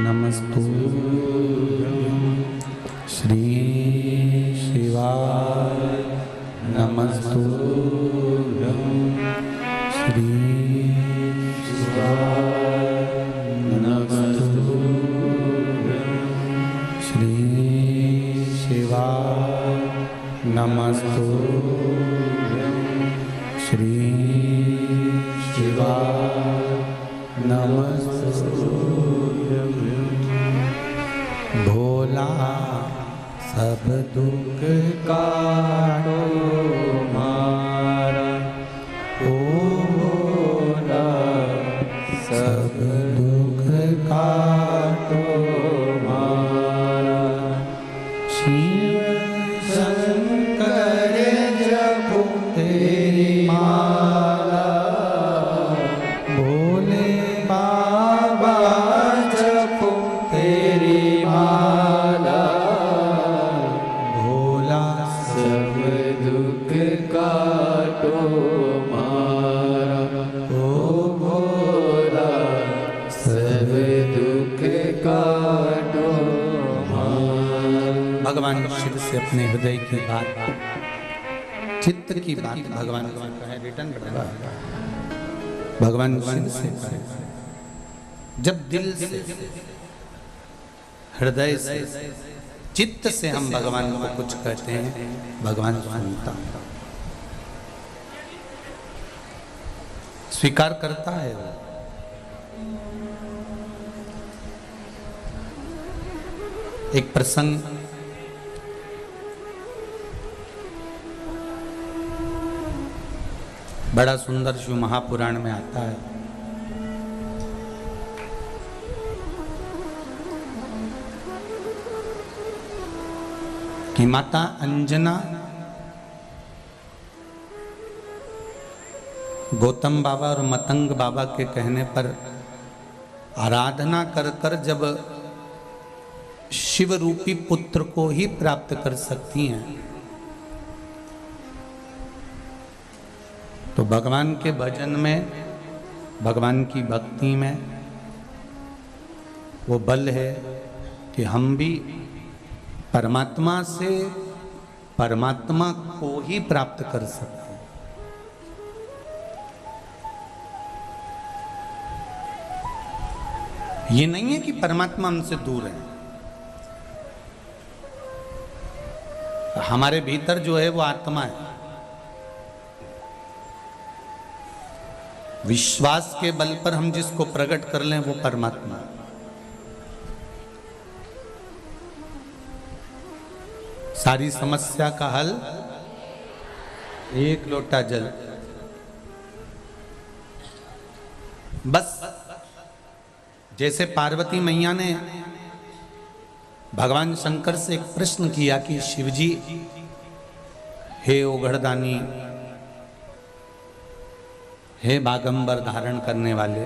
नमस्तुभ्यं, श्री शिवाय नमस्तुभ्यं, श्री शिवाय नमस्तुभ्यं, श्री शिवाय नमस्तुभ्यं, श्री शिवाय नमस्तुभ्यं। भोला सब दुख काटो मारा, ओ भोला सब दुख काटो मारा। शिव शंकर जपो तेरी माँ भगवान शिव से अपने हृदय की बात, चित्त की बात भगवान से कहे, रिटर्न भगवान शिव से कहे। जब दिल से, हृदय से, चित्त से हम भगवान को कुछ कहते हैं, भगवान सुनता, स्वीकार करता है वो। एक प्रसंग बड़ा सुंदर शिव महापुराण में आता है। कि माता अंजना गौतम बाबा और मतंग बाबा के कहने पर आराधना कर कर जब शिव रूपी पुत्र को ही प्राप्त कर सकती हैं, तो भगवान के भजन में, भगवान की भक्ति में वो बल है कि हम भी परमात्मा से परमात्मा को ही प्राप्त कर सकते हैं। ये नहीं है कि परमात्मा हमसे दूर है, हमारे भीतर जो है वो आत्मा है। विश्वास के बल पर हम जिसको प्रकट कर लें वो परमात्मा है। सारी समस्या का हल एक लोटा जल, बस। जैसे पार्वती मैया ने भगवान शंकर से एक प्रश्न किया कि शिवजी, हे ओघड़दानी, हे बागंबर धारण करने वाले,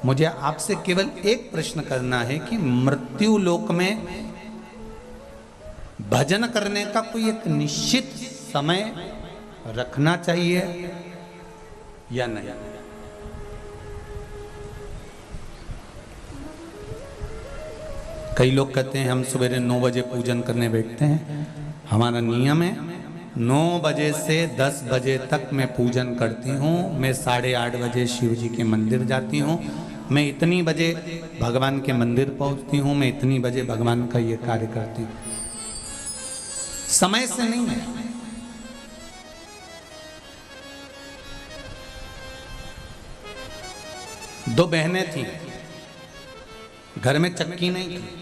मुझे आपसे केवल एक प्रश्न करना है कि मृत्यु लोक में भजन करने का कोई एक निश्चित समय रखना चाहिए या नहीं? कई लोग कहते हैं हम सवेरे 9 बजे पूजन करने बैठते हैं। हमारा नियम है 9 बजे से 10 बजे तक मैं पूजन करती हूँ। मैं 8:30 बजे शिव जी के मंदिर जाती हूँ। मैं इतनी बजे भगवान के मंदिर पहुँचती हूँ। मैं इतनी बजे भगवान का ये कार्य करती हूँ। समय से नहीं है। दो बहनें थी, घर में चक्की नहीं थी।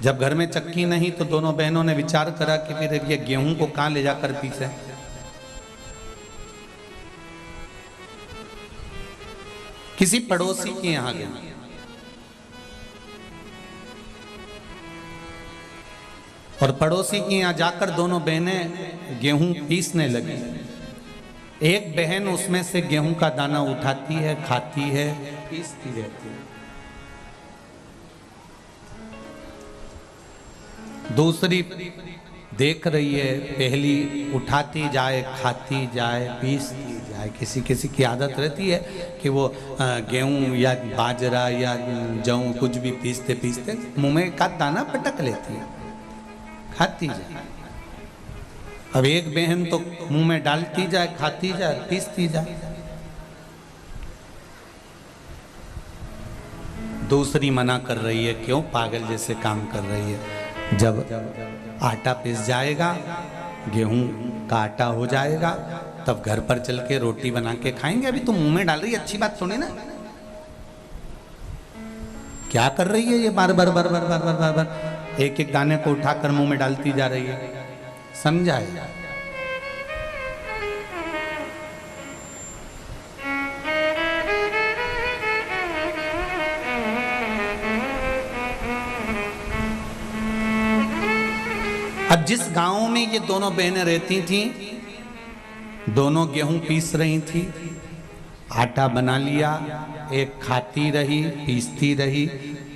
जब घर में चक्की नहीं तो दोनों बहनों ने विचार करा कि फिर ये गेहूं को कहां ले जाकर पीसे। किसी पड़ोसी के यहां गए। और पड़ोसी के यहां जाकर दोनों बहनें गेहूं पीसने लगी। एक बहन उसमें से गेहूं का दाना उठाती है, खाती है, पीसती रहती है। दूसरी देख रही है, पहली उठाती जाए, खाती जाए, पीसती जाए। किसी किसी की आदत रहती है कि वो गेहूं या बाजरा या जौ कुछ भी पीसते पीसते मुंह में का दाना पटक लेती है, खाती जाए। अब एक बहन तो मुंह में डालती जाए, खाती जाए, पीसती जाए। दूसरी मना कर रही है, क्यों पागल जैसे काम कर रही है। जब आटा पिस जाएगा, गेहूं का आटा हो जाएगा, तब घर पर चल के रोटी बना के खाएंगे। अभी तो मुंह में डाल रही है, अच्छी बात सुनी ना। क्या कर रही है ये? बार बार बार बार बार बार बार बार एक एक दाने को उठाकर मुंह में डालती जा रही है। समझाए। अब जिस गांव में ये दोनों बहनें रहती थीं, दोनों गेहूं पीस रही थी, आटा बना लिया। एक खाती रही, पीसती रही,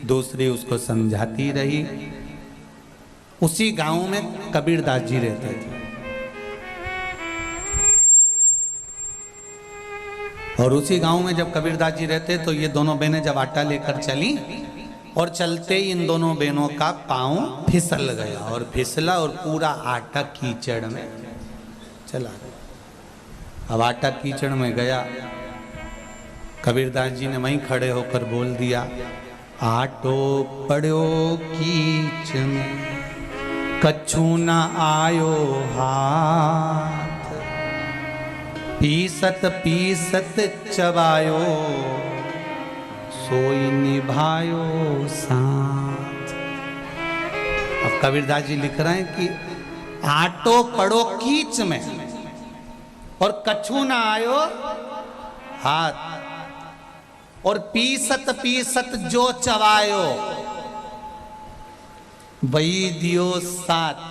दूसरी उसको समझाती रही। उसी गांव में कबीरदास जी रहते थे। और उसी गांव में जब कबीरदास जी रहते तो ये दोनों बहनें जब आटा लेकर चली और चलते ही इन दोनों बहनों का पांव फिसल गया और फिसला और पूरा आटा कीचड़ में चला गया। अब आटा कीचड़ में गया, कबीरदास जी ने वहीं खड़े होकर बोल दिया, आटो पड़ो कीच में कछु न आयो हाथ, पीसत पीसत चबायो सोई निभायो साथ। अब कबीरदास जी लिख रहे हैं कि आटो पड़ो कीच में और कछु ना आयो हाथ, और पीसत पीसत जो चबायो वही दियो साथ।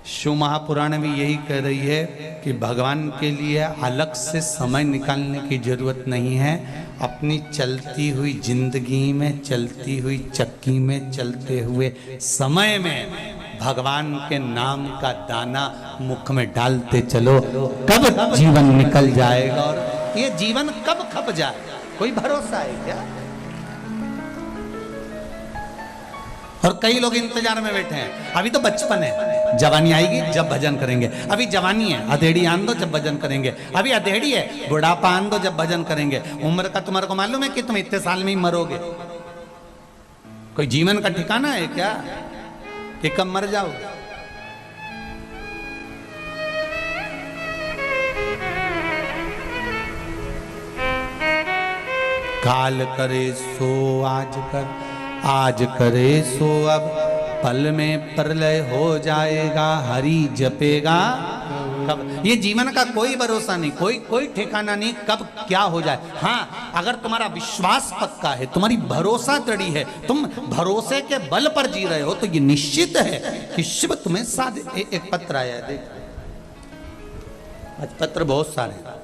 शिव महापुराण में यही कह रही है कि भगवान के लिए अलग से समय निकालने की जरूरत नहीं है। अपनी चलती हुई जिंदगी में, चलती हुई चक्की में, चलते हुए समय में भगवान के नाम का दाना मुख में डालते चलो, कब जीवन निकल जाएगा और ये जीवन कब खप जाएगा, कोई भरोसा है क्या? और कई लोग इंतजार में बैठे हैं, अभी तो बचपन है, जवानी आएगी जब भजन करेंगे। अभी जवानी है, अधेड़ी आन दो जब भजन करेंगे। अभी अधेड़ी है, बुढ़ापा आन दो जब भजन करेंगे। उम्र का तुम्हारे को मालूम है कि तुम इतने साल में ही मरोगे? कोई जीवन का ठिकाना है क्या कि कब मर जाओगे? काल करे सो आज कर, आज करे सो अब, पल में प्रलय हो जाएगा, हरि जपेगा कब। ये जीवन का कोई भरोसा नहीं, कोई ठिकाना नहीं कब क्या हो जाए। हाँ, अगर तुम्हारा विश्वास पक्का है, तुम्हारी भरोसा दृढ़ है, तुम भरोसे के बल पर जी रहे हो, तो ये निश्चित है कि शिव तुम्हें साथ। एक पत्र आया है, देख, आज पत्र बहुत सारे हैं।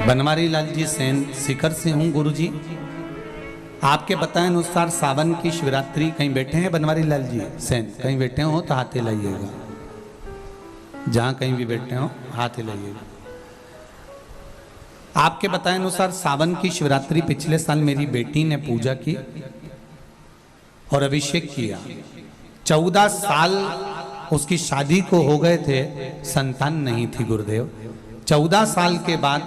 बनवारी लाल जी सेन सिकर से हूँ गुरुजी। आपके बताए अनुसार सावन की शिवरात्रि कहीं बैठे हैं बनवारी लाल जी सेन? कहीं बैठे हो तो हाथ हिलाइएगा, जहां कहीं भी बैठे हो हाथ हिलाइएगा। आपके बताए अनुसार सावन की शिवरात्रि पिछले साल मेरी बेटी ने पूजा की और अभिषेक किया। 14 साल उसकी शादी को हो गए थे, संतान नहीं थी गुरुदेव। 14 साल के बाद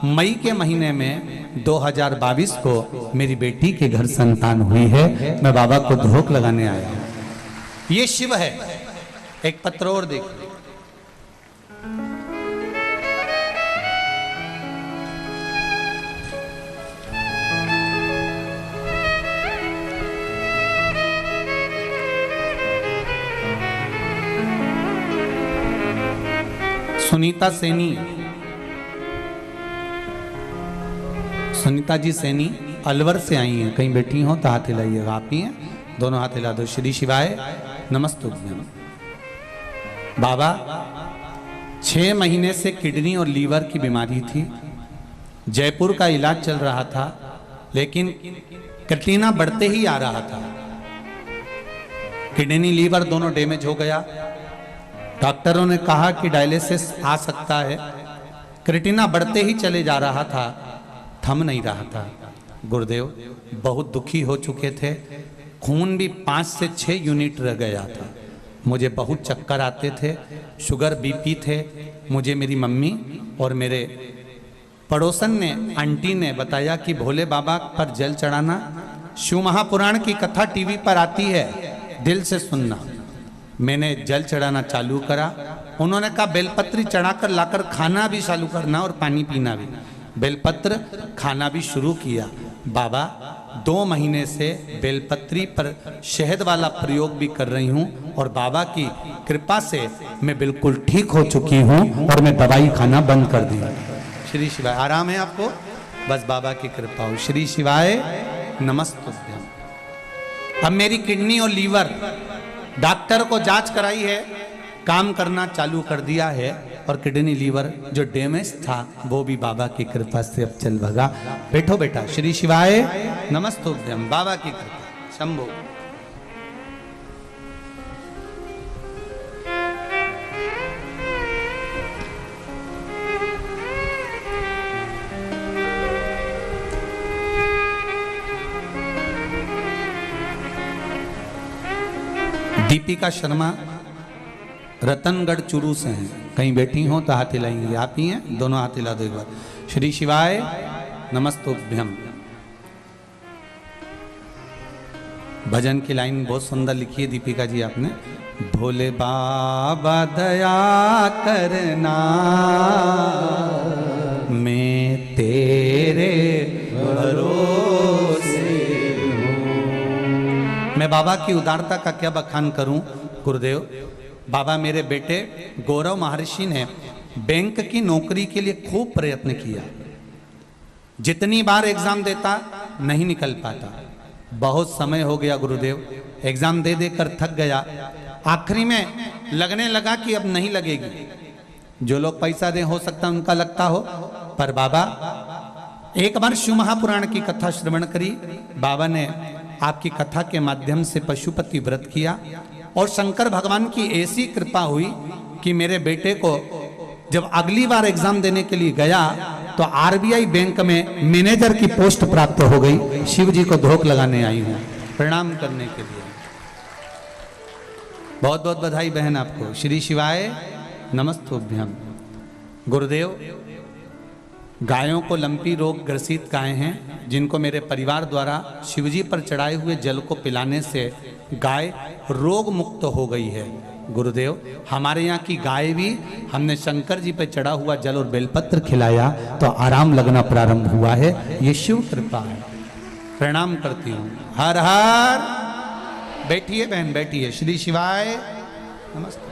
मई के महीने में 2022 को मेरी बेटी के घर संतान हुई है। मैं बाबा को धोख लगाने आया हूं। ये शिव है। एक पत्र और देखिए, सुनीता सैनी, सुनीता जी सैनी अलवर से आई हैं, कहीं बैठी हो तो हाथ हिलाइएगा। आप ही हैं, दोनों हाथ हिला दो। श्री शिवाय नमस्तुभ्यम। बाबा 6 महीने से किडनी और लीवर की बीमारी थी, जयपुर का इलाज चल रहा था, लेकिन क्रिएटिनिन बढ़ते ही आ रहा था। किडनी लीवर दोनों डैमेज हो गया। डॉक्टरों ने कहा कि डायलिसिस आ सकता है। क्रिएटिनिन बढ़ते ही चले जा रहा था, थम नहीं रहा था। गुरुदेव बहुत दुखी हो चुके थे। खून भी 5 से 6 यूनिट रह गया था। मुझे बहुत चक्कर आते थे, शुगर बीपी थे। मुझे मेरी मम्मी और मेरे पड़ोसन ने, आंटी ने बताया कि भोले बाबा पर जल चढ़ाना। शिव महापुराण की कथा टीवी पर आती है, दिल से सुनना। मैंने जल चढ़ाना चालू करा। उन्होंने कहा बेलपत्री चढ़ाकर लाकर खाना भी चालू करना और पानी पीना भी। बेलपत्र खाना भी शुरू किया। बाबा 2 महीने से बेलपत्री पर शहद वाला प्रयोग भी कर रही हूँ और बाबा की कृपा से मैं बिल्कुल ठीक हो चुकी हूँ और मैं दवाई खाना बंद कर दी। श्री शिवाय। आराम है आपको? बस बाबा की कृपा हो। श्री शिवाय नमस्तुभ्यम। अब मेरी किडनी और लीवर डॉक्टर को जांच कराई है, काम करना चालू कर दिया है और किडनी लीवर जो डैमेज था वो भी बाबा की कृपा से अब चल भगा। बैठो बेटा। श्री शिवाय नमस्तुभ्यम। बाबा की कृपा। शंभो। दीपिका शर्मा रतनगढ़ चुरू से हैं। कहीं बैठी हो तो हाथ हिलाएंगे। आप ही हैं? दोनों हाथ हिला दो एक बार। श्री शिवाय नमस्तुभ्यम। भजन की लाइन बहुत सुंदर लिखी है दीपिका जी आपने। भोले बाबा दया करना मैं तेरे भरोसे हूँ। मैं बाबा की उदारता का क्या बखान करूं गुरुदेव। बाबा मेरे बेटे गौरव महर्षि ने बैंक की नौकरी के लिए खूब प्रयत्न किया। जितनी बार एग्जाम देता नहीं निकल पाता। बहुत समय हो गया गुरुदेव, एग्जाम दे देकर थक गया। आखिरी में लगने लगा कि अब नहीं लगेगी। जो लोग पैसा दे हो सकता उनका लगता हो, पर बाबा एक बार शिव महापुराण की कथा श्रवण करी। बाबा ने आपकी कथा के माध्यम से पशुपति व्रत किया और शंकर भगवान की ऐसी कृपा हुई कि मेरे बेटे को जब अगली बार एग्जाम देने के लिए गया तो आरबीआई बैंक में मैनेजर की पोस्ट प्राप्त हो गई। शिव जी को धोख लगाने आई हूं, प्रणाम करने के लिए। बहुत बहुत बधाई बहन आपको। श्री शिवाय नमस्तुभ्यम। गुरुदेव गायों को लंपी रोग ग्रसित गाय हैं जिनको मेरे परिवार द्वारा शिवजी पर चढ़ाए हुए जल को पिलाने से गाय रोग मुक्त हो गई है। गुरुदेव हमारे यहाँ की गाय भी हमने शंकर जी पर चढ़ा हुआ जल और बेलपत्र खिलाया तो आराम लगना प्रारंभ हुआ है। ये शिव कृपा है। प्रणाम करती हूँ। हर हर। बैठिए बहन बैठिए। श्री शिवाय नमस्ते।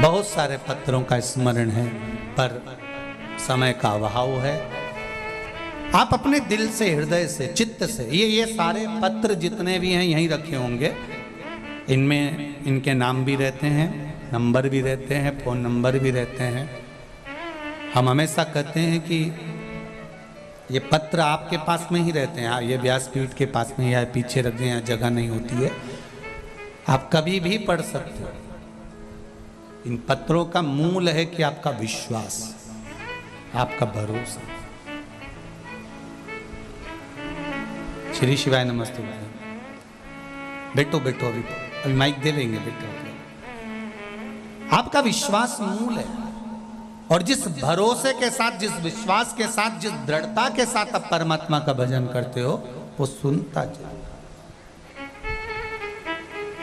बहुत सारे पत्रों का स्मरण है पर समय का अभाव है। आप अपने दिल से, हृदय से, चित्त से ये सारे पत्र जितने भी हैं यहीं रखे होंगे। इनमें इनके नाम भी रहते हैं, नंबर भी रहते हैं, फोन नंबर भी रहते हैं। हम हमेशा कहते हैं कि ये पत्र आपके पास में ही रहते हैं। ये व्यासपीठ के पास में या पीछे रख दें, यहाँ जगह नहीं होती है, आप कभी भी पढ़ सकते हो। इन पत्रों का मूल है कि आपका विश्वास, आपका भरोसा। श्री शिवाय नमस्ते। बैठो बैठो, अभी माइक दे लेंगे। बैठो। आपका विश्वास मूल है और जिस भरोसे के साथ, जिस विश्वास के साथ, जिस दृढ़ता के साथ आप परमात्मा का भजन करते हो वो सुनता चलो।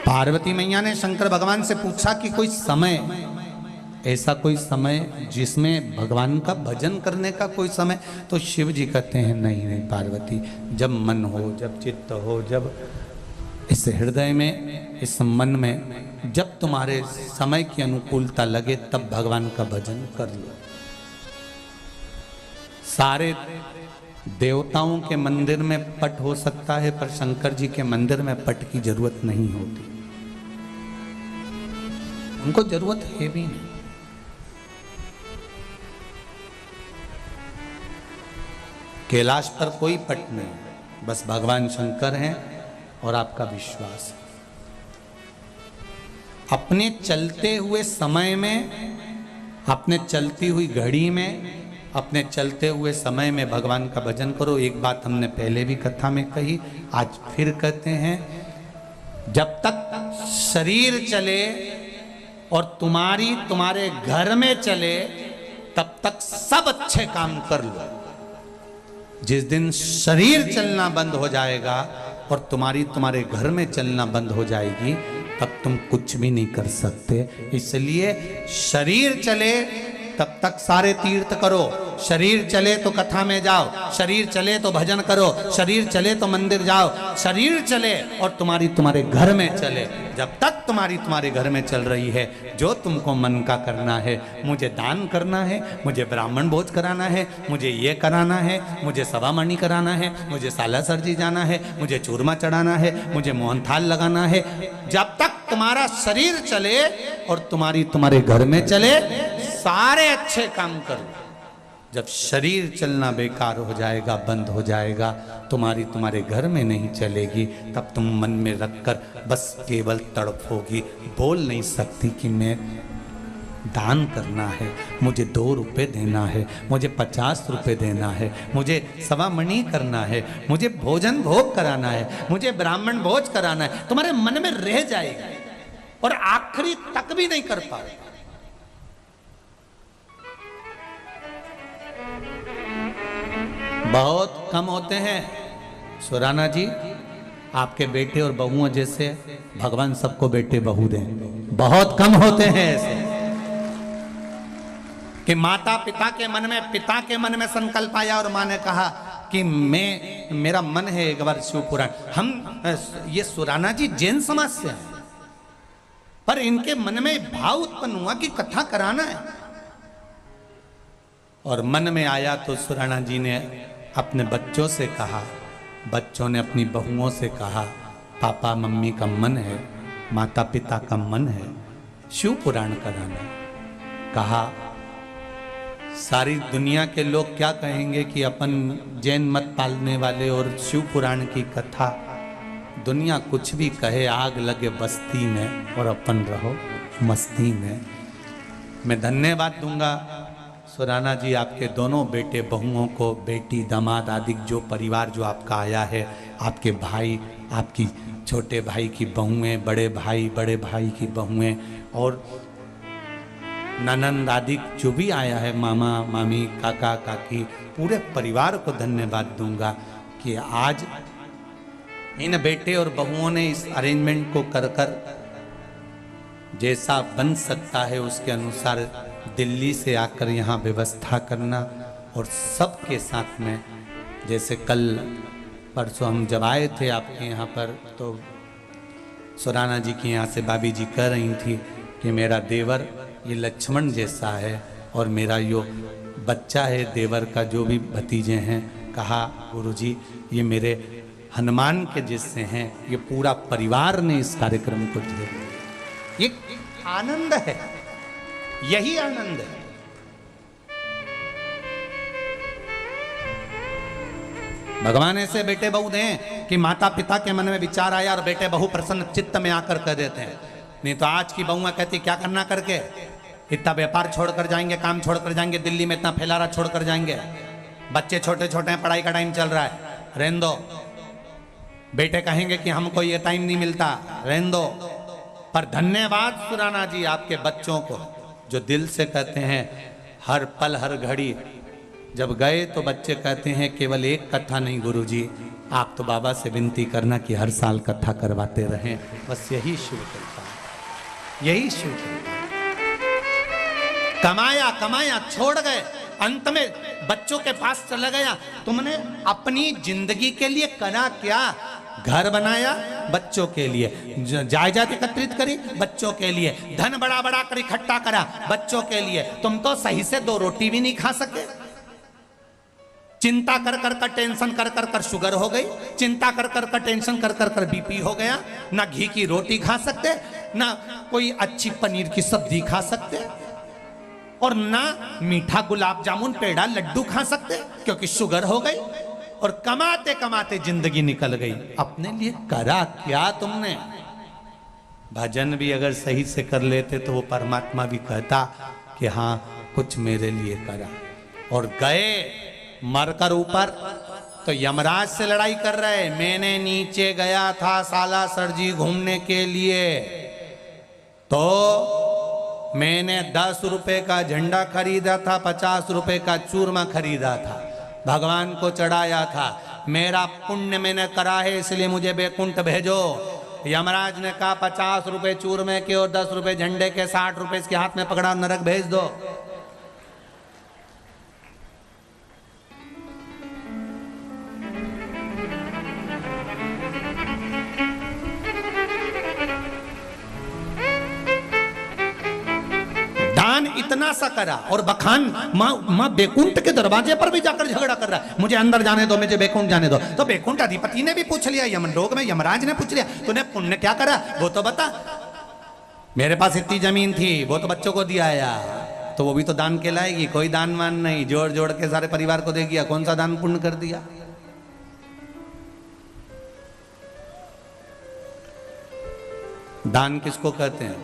पार्वती मैया ने शंकर भगवान से पूछा कि कोई समय, ऐसा कोई समय जिसमें भगवान का भजन करने का कोई समय, तो शिव जी कहते हैं नहीं नहीं पार्वती, जब मन हो, जब चित्त हो, जब इस हृदय में, इस मन में, जब तुम्हारे समय की अनुकूलता लगे तब भगवान का भजन कर लो। सारे देवताओं के मंदिर में पट हो सकता है पर शंकर जी के मंदिर में पट की जरूरत नहीं होती। उनको जरूरत है भी नहीं। कैलाश पर कोई पट नहीं, बस भगवान शंकर हैं और आपका विश्वास। अपने चलते हुए समय में, अपने चलती हुई घड़ी में, अपने चलते हुए समय में भगवान का भजन करो। एक बात हमने पहले भी कथा में कही, आज फिर कहते हैं, जब तक शरीर चले और तुम्हारे घर में चले तब तक सब अच्छे काम कर लो। जिस दिन शरीर चलना बंद हो जाएगा और तुम्हारे घर में चलना बंद हो जाएगी तब तुम कुछ भी नहीं कर सकते। इसलिए शरीर चले तब तक सारे तीर्थ करो। शरीर चले तो कथा में जाओ, शरीर चले तो भजन करो, शरीर चले तो मंदिर जाओ, शरीर चले और तुम्हारे घर में चले। जब तक तुम्हारे घर में चल रही है, जो तुमको मन का करना है, मुझे दान करना है, मुझे ब्राह्मण भोज कराना है, मुझे ये कराना है, मुझे सवामणि कराना है, मुझे सालासर जी जाना है, मुझे चूरमा चढ़ाना है, मुझे मोहनथाल लगाना है, जब तक तुम्हारा शरीर चले और तुम्हारे घर में चले, सारे अच्छे काम करो। जब शरीर चलना बेकार हो जाएगा, बंद हो जाएगा, तुम्हारे घर में नहीं चलेगी, तब तुम मन में रखकर बस केवल तड़पोगी, बोल नहीं सकती कि मैं दान करना है, मुझे 2 रुपए देना है, मुझे 50 रुपए देना है, मुझे सवामणि करना है, मुझे भोजन भोग कराना है, मुझे ब्राह्मण भोज कराना है। तुम्हारे मन में रह जाएगा और आखिरी तक भी नहीं कर पाओ। बहुत कम होते हैं सुराना जी, आपके बेटे और बहुओं जैसे भगवान सबको बेटे बहू दें। बहुत कम होते हैं ऐसे कि माता पिता के मन में संकल्प आया और माँ ने कहा कि मेरा मन है एक बार शिव पुराण। हम ये सुराना जी जैन समाज से हैं, पर इनके मन में भाव उत्पन्न हुआ कि कथा कराना है, और मन में आया तो सुराना जी ने अपने बच्चों से कहा, बच्चों ने अपनी बहुओं से कहा, पापा मम्मी का मन है, माता पिता का मन है शिव पुराण कराना। कहा सारी दुनिया के लोग क्या कहेंगे कि अपन जैन मत पालने वाले और शिव पुराण की कथा, दुनिया कुछ भी कहे, आग लगे बस्ती में और अपन रहो मस्ती में। मैं धन्यवाद दूंगा सुराना जी आपके दोनों बेटे बहुओं को, बेटी दामाद आदि जो परिवार जो आपका आया है, आपके भाई, आपकी छोटे भाई की बहुएं, बड़े भाई की बहुएं और ननंद आदि जो भी आया है, मामा मामी काका काकी, पूरे परिवार को धन्यवाद दूंगा कि आज इन बेटे और बहुओं ने इस अरेंजमेंट को कर जैसा बन सकता है उसके अनुसार दिल्ली से आकर यहाँ व्यवस्था करना, और सबके साथ में जैसे कल परसों हम जब आए थे आपके यहाँ पर, तो सुराना जी के यहाँ से भाभी जी कह रही थी कि मेरा देवर ये लक्ष्मण जैसा है और मेरा यो बच्चा है देवर का, जो भी भतीजे हैं, कहा गुरुजी ये मेरे हनुमान के जैसे हैं। ये पूरा परिवार ने इस कार्यक्रम को किया, ये आनंद है, यही आनंद है। भगवान ऐसे बेटे बहू दें कि माता पिता के मन में विचार आया और बेटे बहू प्रसन्न चित्त में आकर कह देते हैं। नहीं तो आज की बहुआ कहती क्या करना करके, इतना व्यापार छोड़कर जाएंगे, काम छोड़कर जाएंगे, दिल्ली में इतना फैलारा छोड़कर जाएंगे, बच्चे छोटे छोटे हैं, पढ़ाई का टाइम चल रहा है, रहने दो। बेटे कहेंगे कि हमको ये टाइम नहीं मिलता, रहने दो। पर धन्यवाद सुराना जी आपके बच्चों को जो दिल से कहते हैं हर पल हर घड़ी। जब गए तो बच्चे कहते हैं केवल एक कथा नहीं गुरुजी, आप तो बाबा से विनती करना कि हर साल कथा करवाते रहें। बस यही शिव करता है, यही शिव करता है। कमाया कमाया छोड़ गए, अंत में बच्चों के पास चला गया। तुमने अपनी जिंदगी के लिए करा क्या? घर बनाया बच्चों के लिए, जायदाद एकत्रित करी बच्चों के लिए, धन बड़ा बड़ा कर इकट्ठा करा बच्चों के लिए। तुम तो सही से 2 रोटी भी नहीं खा सके। चिंता कर कर टेंशन कर कर शुगर हो गई, चिंता कर कर टेंशन कर कर बीपी हो गया। ना घी की रोटी खा सकते, ना कोई अच्छी पनीर की सब्जी खा सकते, और ना मीठा गुलाब जामुन पेड़ा लड्डू खा सकते क्योंकि शुगर हो गई। और कमाते कमाते जिंदगी निकल गई। अपने लिए करा क्या तुमने? भजन भी अगर सही से कर लेते तो वो परमात्मा भी कहता कि हाँ कुछ मेरे लिए करा। और गए मरकर ऊपर तो यमराज से लड़ाई कर रहे। मैंने नीचे गया था सालासर जी घूमने के लिए, तो मैंने 10 रुपए का झंडा खरीदा था, 50 रुपए का चूरमा खरीदा था, भगवान को चढ़ाया था। मेरा पुण्य मैंने करा है इसलिए मुझे बैकुंठ भेजो। यमराज ने कहा 50 रुपए चूरमे के और 10 रुपए झंडे के, 60 रुपए इसके हाथ में पकड़ा, नरक भेज दो। इतना सा करा और बखान माँ बैकुंठ के दरवाजे पर भी जाकर झगड़ा कर रहा है, मुझे अंदर जाने दो, मुझे बैकुंठ जाने दो। तो बैकुंठ अधिपति ने भी पूछ लिया, यमलोक में यमराज ने पूछ लिया, तूने पुण्य क्या करा वो तो बता। मेरे पास इतनी जमीन थी वो तो बच्चों को दिया है, तो वो भी तो दान कहलाएगी। कोई दान मान नहीं, जोड़ जोड़ के सारे परिवार को दे दिया, कौन सा दान पुण्य कर दिया। दान किसको कहते हैं,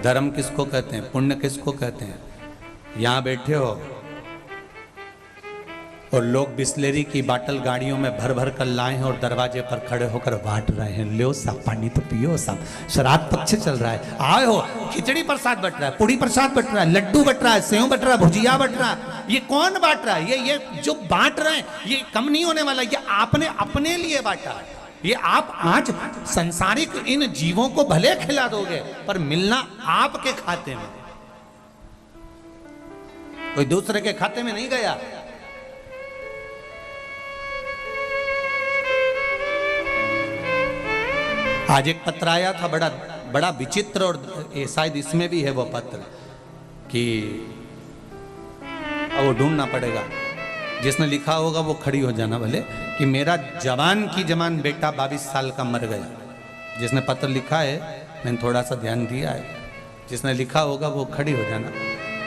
धर्म किसको कहते हैं, पुण्य किसको कहते हैं। यहां बैठे हो और लोग बिस्लेरी की बाटल गाड़ियों में भर भर कर लाए हैं और दरवाजे पर खड़े होकर बांट रहे हैं, लो साहब पानी तो पियो साहब, श्राद्ध पक्ष चल रहा है, आए हो, खिचड़ी प्रसाद बट रहा है, पूड़ी प्रसाद बट रहा है, लड्डू बट रहा है, सेव बट रहा है, भुजिया बट रहा है। ये कौन बांट रहा है? ये जो बांट रहे हैं ये कम नहीं होने वाला, ये आपने अपने लिए बांटा है। ये आप आज संसारिक इन जीवों को भले खिला दोगे पर मिलना आपके खाते में, कोई दूसरे के खाते में नहीं गया। आज एक पत्र आया था बड़ा विचित्र, और शायद इसमें भी है वो पत्र कि वो ढूंढना पड़ेगा, जिसने लिखा होगा वो खड़ी हो जाना भले, कि मेरा जवान की जवान बेटा 22 साल का मर गया। जिसने पत्र लिखा है मैंने थोड़ा सा ध्यान दिया है, जिसने लिखा होगा वो खड़ी हो जाना।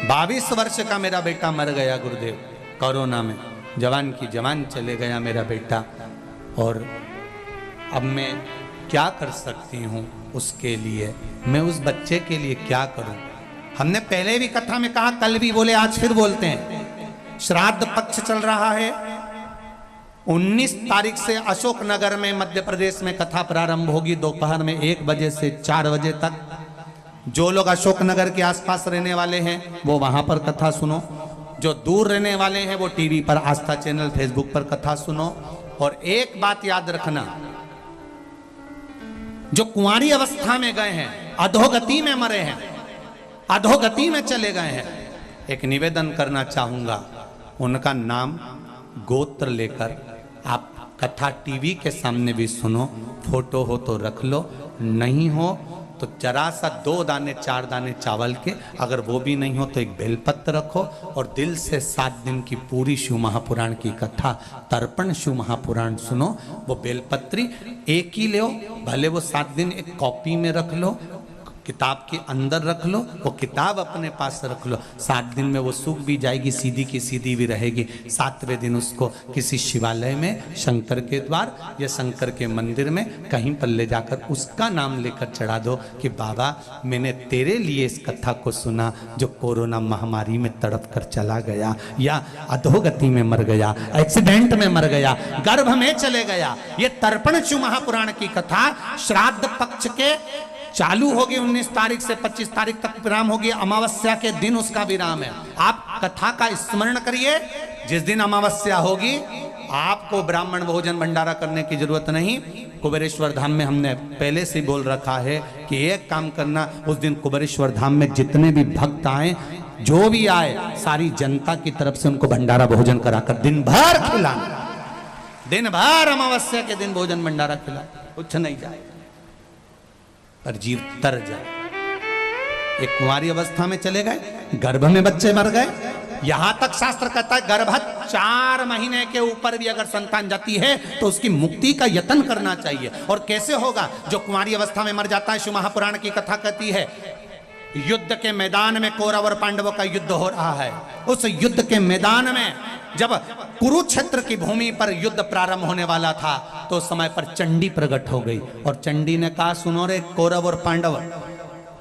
22 वर्ष का मेरा बेटा मर गया गुरुदेव, कोरोना में, जवान की जवान चले गया मेरा बेटा, और अब मैं क्या कर सकती हूँ उसके लिए, मैं उस बच्चे के लिए क्या करूँ। हमने पहले भी कथा में कहा, कल भी बोले, आज फिर बोलते हैं, श्राद्ध पक्ष चल रहा है। 19 तारीख से अशोकनगर में मध्य प्रदेश में कथा प्रारंभ होगी, दोपहर में 1 बजे से 4 बजे तक। जो लोग अशोकनगर के आसपास रहने वाले हैं वो वहां पर कथा सुनो, जो दूर रहने वाले हैं वो टीवी पर, आस्था चैनल, फेसबुक पर कथा सुनो। और एक बात याद रखना, जो कुंवारी अवस्था में गए हैं, अधोगति में मरे हैं, अधोगति में चले गए हैं, एक निवेदन करना चाहूंगा, उनका नाम गोत्र लेकर आप कथा टीवी के सामने भी सुनो, फोटो हो तो रख लो, नहीं हो तो जरा सा 2 दाने 4 दाने चावल के, अगर वो भी नहीं हो तो एक बेलपत्र रखो और दिल से 7 दिन की पूरी शिव महापुराण की कथा, तर्पण शिव महापुराण सुनो। वो बेलपत्री एक ही लो, भले वो 7 दिन एक कॉपी में रख लो, किताब के अंदर रख लो, वो किताब अपने पास रख लो, 7 दिन में वो सूख भी जाएगी, सीधी की सीधी भी रहेगी। 7वें दिन उसको किसी शिवालय में, शंकर के द्वार या शंकर के मंदिर में कहीं पर ले जाकर उसका नाम लेकर चढ़ा दो कि बाबा मैंने तेरे लिए इस कथा को सुना, जो कोरोना महामारी में तड़प कर चला गया, या अधोगति में मर गया, एक्सीडेंट में मर गया, गर्भ में चले गया। ये तर्पण शिव महापुराण की कथा श्राद्ध पक्ष के चालू होगी 19 तारीख से 25 तारीख तक विराम होगी, अमावस्या के दिन उसका विराम है। आप कथा का स्मरण करिए, जिस दिन अमावस्या होगी आपको ब्राह्मण भोजन भंडारा करने की जरूरत नहीं। कुबेरेश्वर धाम में हमने पहले से बोल रखा है कि एक काम करना, उस दिन कुबेरेश्वर धाम में जितने भी भक्त आए, जो भी आए, सारी जनता की तरफ से उनको भंडारा भोजन कराकर दिन भर खिलाना, दिन भर अमावस्या के दिन भोजन भंडारा खिला, कुछ नहीं जाए पर जीव तर जाए। एक कुंवारी अवस्था में चले गए, गर्भ में बच्चे मर गए, यहां तक शास्त्र कहता है गर्भस्थ 4 महीने के ऊपर भी अगर संतान जाती है तो उसकी मुक्ति का यत्न करना चाहिए। और कैसे होगा? जो कुंवारी अवस्था में मर जाता है, शिव महापुराण की कथा कहती है, युद्ध के मैदान में कौरव और पांडवों का युद्ध हो रहा है। उस युद्ध के मैदान में जब कुरुक्षेत्र की भूमि पर युद्ध प्रारंभ होने वाला था तो उस समय पर चंडी प्रकट हो गई और चंडी ने कहा, सुनो रे कौरव और पांडव,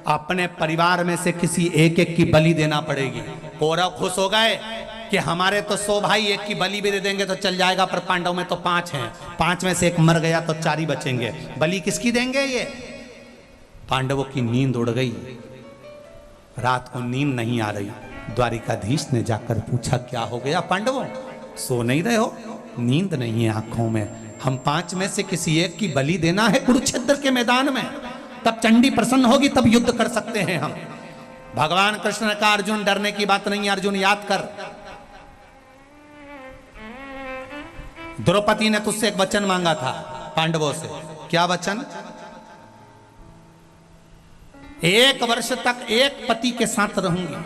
अपने परिवार में से किसी एक एक की बलि देना पड़ेगी। कौरव खुश हो गए कि हमारे तो 100 भाई, एक की बलि भी दे देंगे तो चल जाएगा, पर पांडव में तो 5 हैं, 5 में से एक मर गया तो 4 ही बचेंगे, बलि किसकी देंगे? ये पांडवों की नींद उड़ गई, रात को नींद नहीं आ रही। द्वारिकाधीश ने जाकर पूछा, क्या हो गया पांडवों, सो नहीं रहे हो? नींद नहीं है आंखों में, हम 5 में से किसी एक की बलि देना है कुरुक्षेत्र के मैदान में, तब चंडी प्रसन्न होगी, तब युद्ध कर सकते हैं हम। भगवान कृष्ण ने कहा, अर्जुन डरने की बात नहीं है, अर्जुन याद कर, द्रौपदी ने तुझसे एक वचन मांगा था पांडवों से। क्या वचन? 1 वर्ष तक एक पति के साथ रहूंगी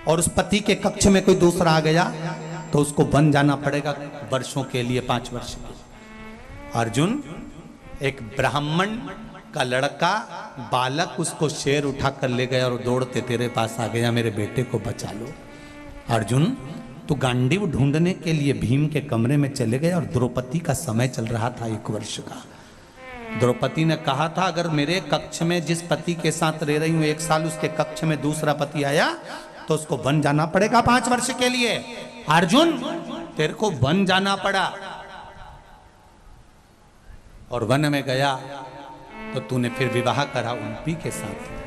और उस पति के कक्ष में कोई दूसरा आ गया तो उसको बन जाना पड़ेगा वर्षों के लिए, 5 वर्ष के लिए। अर्जुन, एक ब्राह्मण का लड़का बालक उसको शेर उठा कर ले गया और दौड़ते तेरे पास आ गया, मेरे बेटे को बचा लो। अर्जुन, तू गांडीव ढूंढने के लिए भीम के कमरे में चले गए और द्रौपदी का समय चल रहा था 1 वर्ष का। द्रौपदी ने कहा था अगर मेरे कक्ष में जिस पति के साथ रह रही हूं 1 साल, उसके कक्ष में दूसरा पति आया तो उसको वन जाना पड़ेगा 5 वर्ष के लिए। अर्जुन, तेरे को वन जाना पड़ा और वन में गया तो तूने फिर विवाह करा उनपी के साथ।